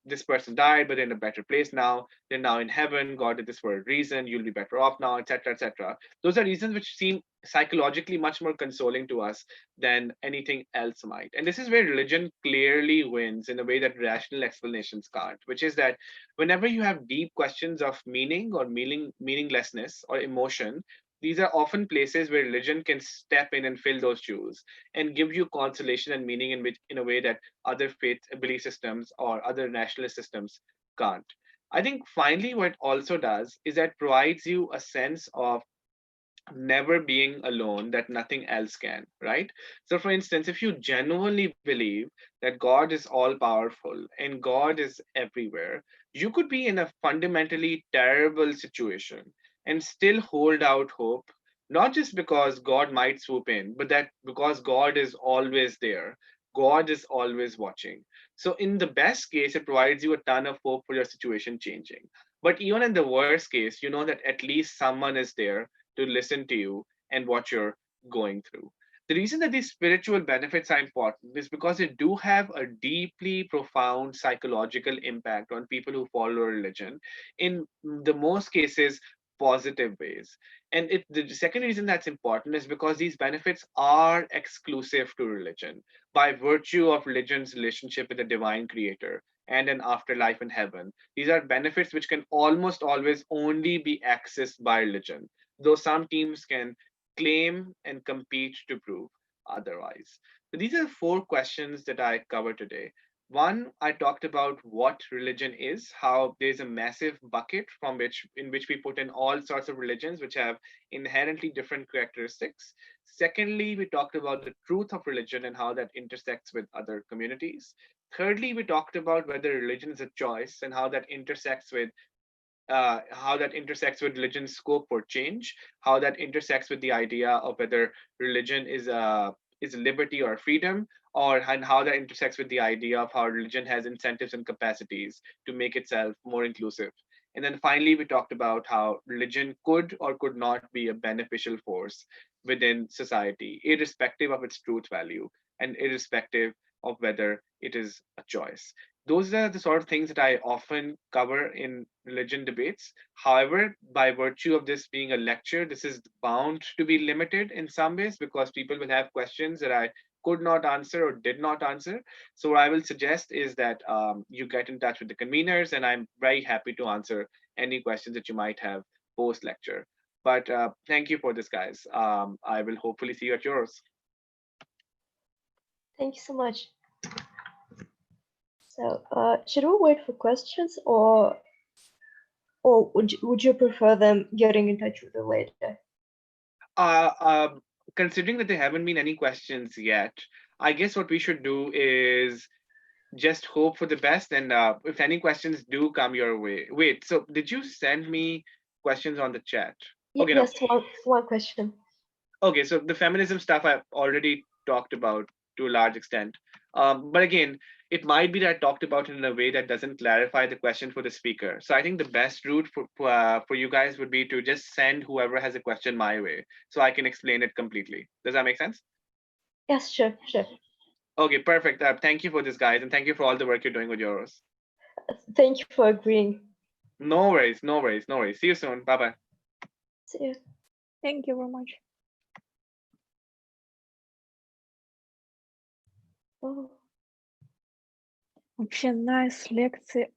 this person died, but they're in a better place now. They're now in heaven. God did this for a reason. You'll be better off now, etc., etc. Those are reasons which seem psychologically much more consoling to us than anything else might. And this is where religion clearly wins in a way that rational explanations can't, which is that whenever you have deep questions of meaning or meaninglessness or emotion, these are often places where religion can step in and fill those shoes and give you consolation and meaning in a way that other faith belief systems or other nationalist systems can't. I think finally what it also does is that provides you a sense of never being alone that nothing else can, right? So, for instance, if you genuinely believe that God is all powerful and God is everywhere, you could be in a fundamentally terrible situation and still hold out hope, not just because God might swoop in, but that because God is always there. God is always watching. So, in the best case, it provides you a ton of hope for your situation changing. But even in the worst case, you know that at least someone is there to listen to you and what you're going through. The reason that these spiritual benefits are important is because they do have a deeply profound psychological impact on people who follow religion in the most cases positive ways. And the second reason that's important is because these benefits are exclusive to religion by virtue of religion's relationship with the divine creator and an afterlife in heaven. These are benefits which can almost always only be accessed by religion, though some teams can claim and compete to prove otherwise. So these are four questions that I cover today. One, I talked about what religion is, how there's a massive bucket from which in which we put in all sorts of religions which have inherently different characteristics. Secondly, we talked about the truth of religion and how that intersects with other communities. Thirdly, we talked about whether religion is a choice and how that intersects with religion's scope for change, how that intersects with the idea of whether religion is liberty or freedom, or and how that intersects with the idea of how religion has incentives and capacities to make itself more inclusive. And then finally, we talked about how religion could or could not be a beneficial force within society, irrespective of its truth value and irrespective of whether it is a choice. Those are the sort of things that I often cover in religion debates. However, by virtue of this being a lecture, this is bound to be limited in some ways because people will have questions that I could not answer or did not answer. So, what I will suggest is that you get in touch with the conveners, and I'm very happy to answer any questions that you might have post lecture. But thank you for this, guys. I will hopefully see you at yours. Thank you so much. So, should we wait for questions, or would you prefer them getting in touch with you later? Uh, um, Considering that there haven't been any questions yet, I guess what we should do is just hope for the best. And if any questions do come your way, wait. So did you send me questions on the chat? Okay, no. Yes, one question. Okay, so the feminism stuff I've already talked about to a large extent. But again, it might be that I talked about it in a way that doesn't clarify the question for the speaker. So I think the best route for you guys would be to just send whoever has a question my way so I can explain it completely. Does that make sense? Yes, sure. Okay, perfect. Thank you for this, guys, and thank you for all the work you're doing with yours. Thank you for agreeing. No worries, no worries, no worries. See you soon. Bye bye. See you. Thank you very much. Oh. Вообще nice лекции.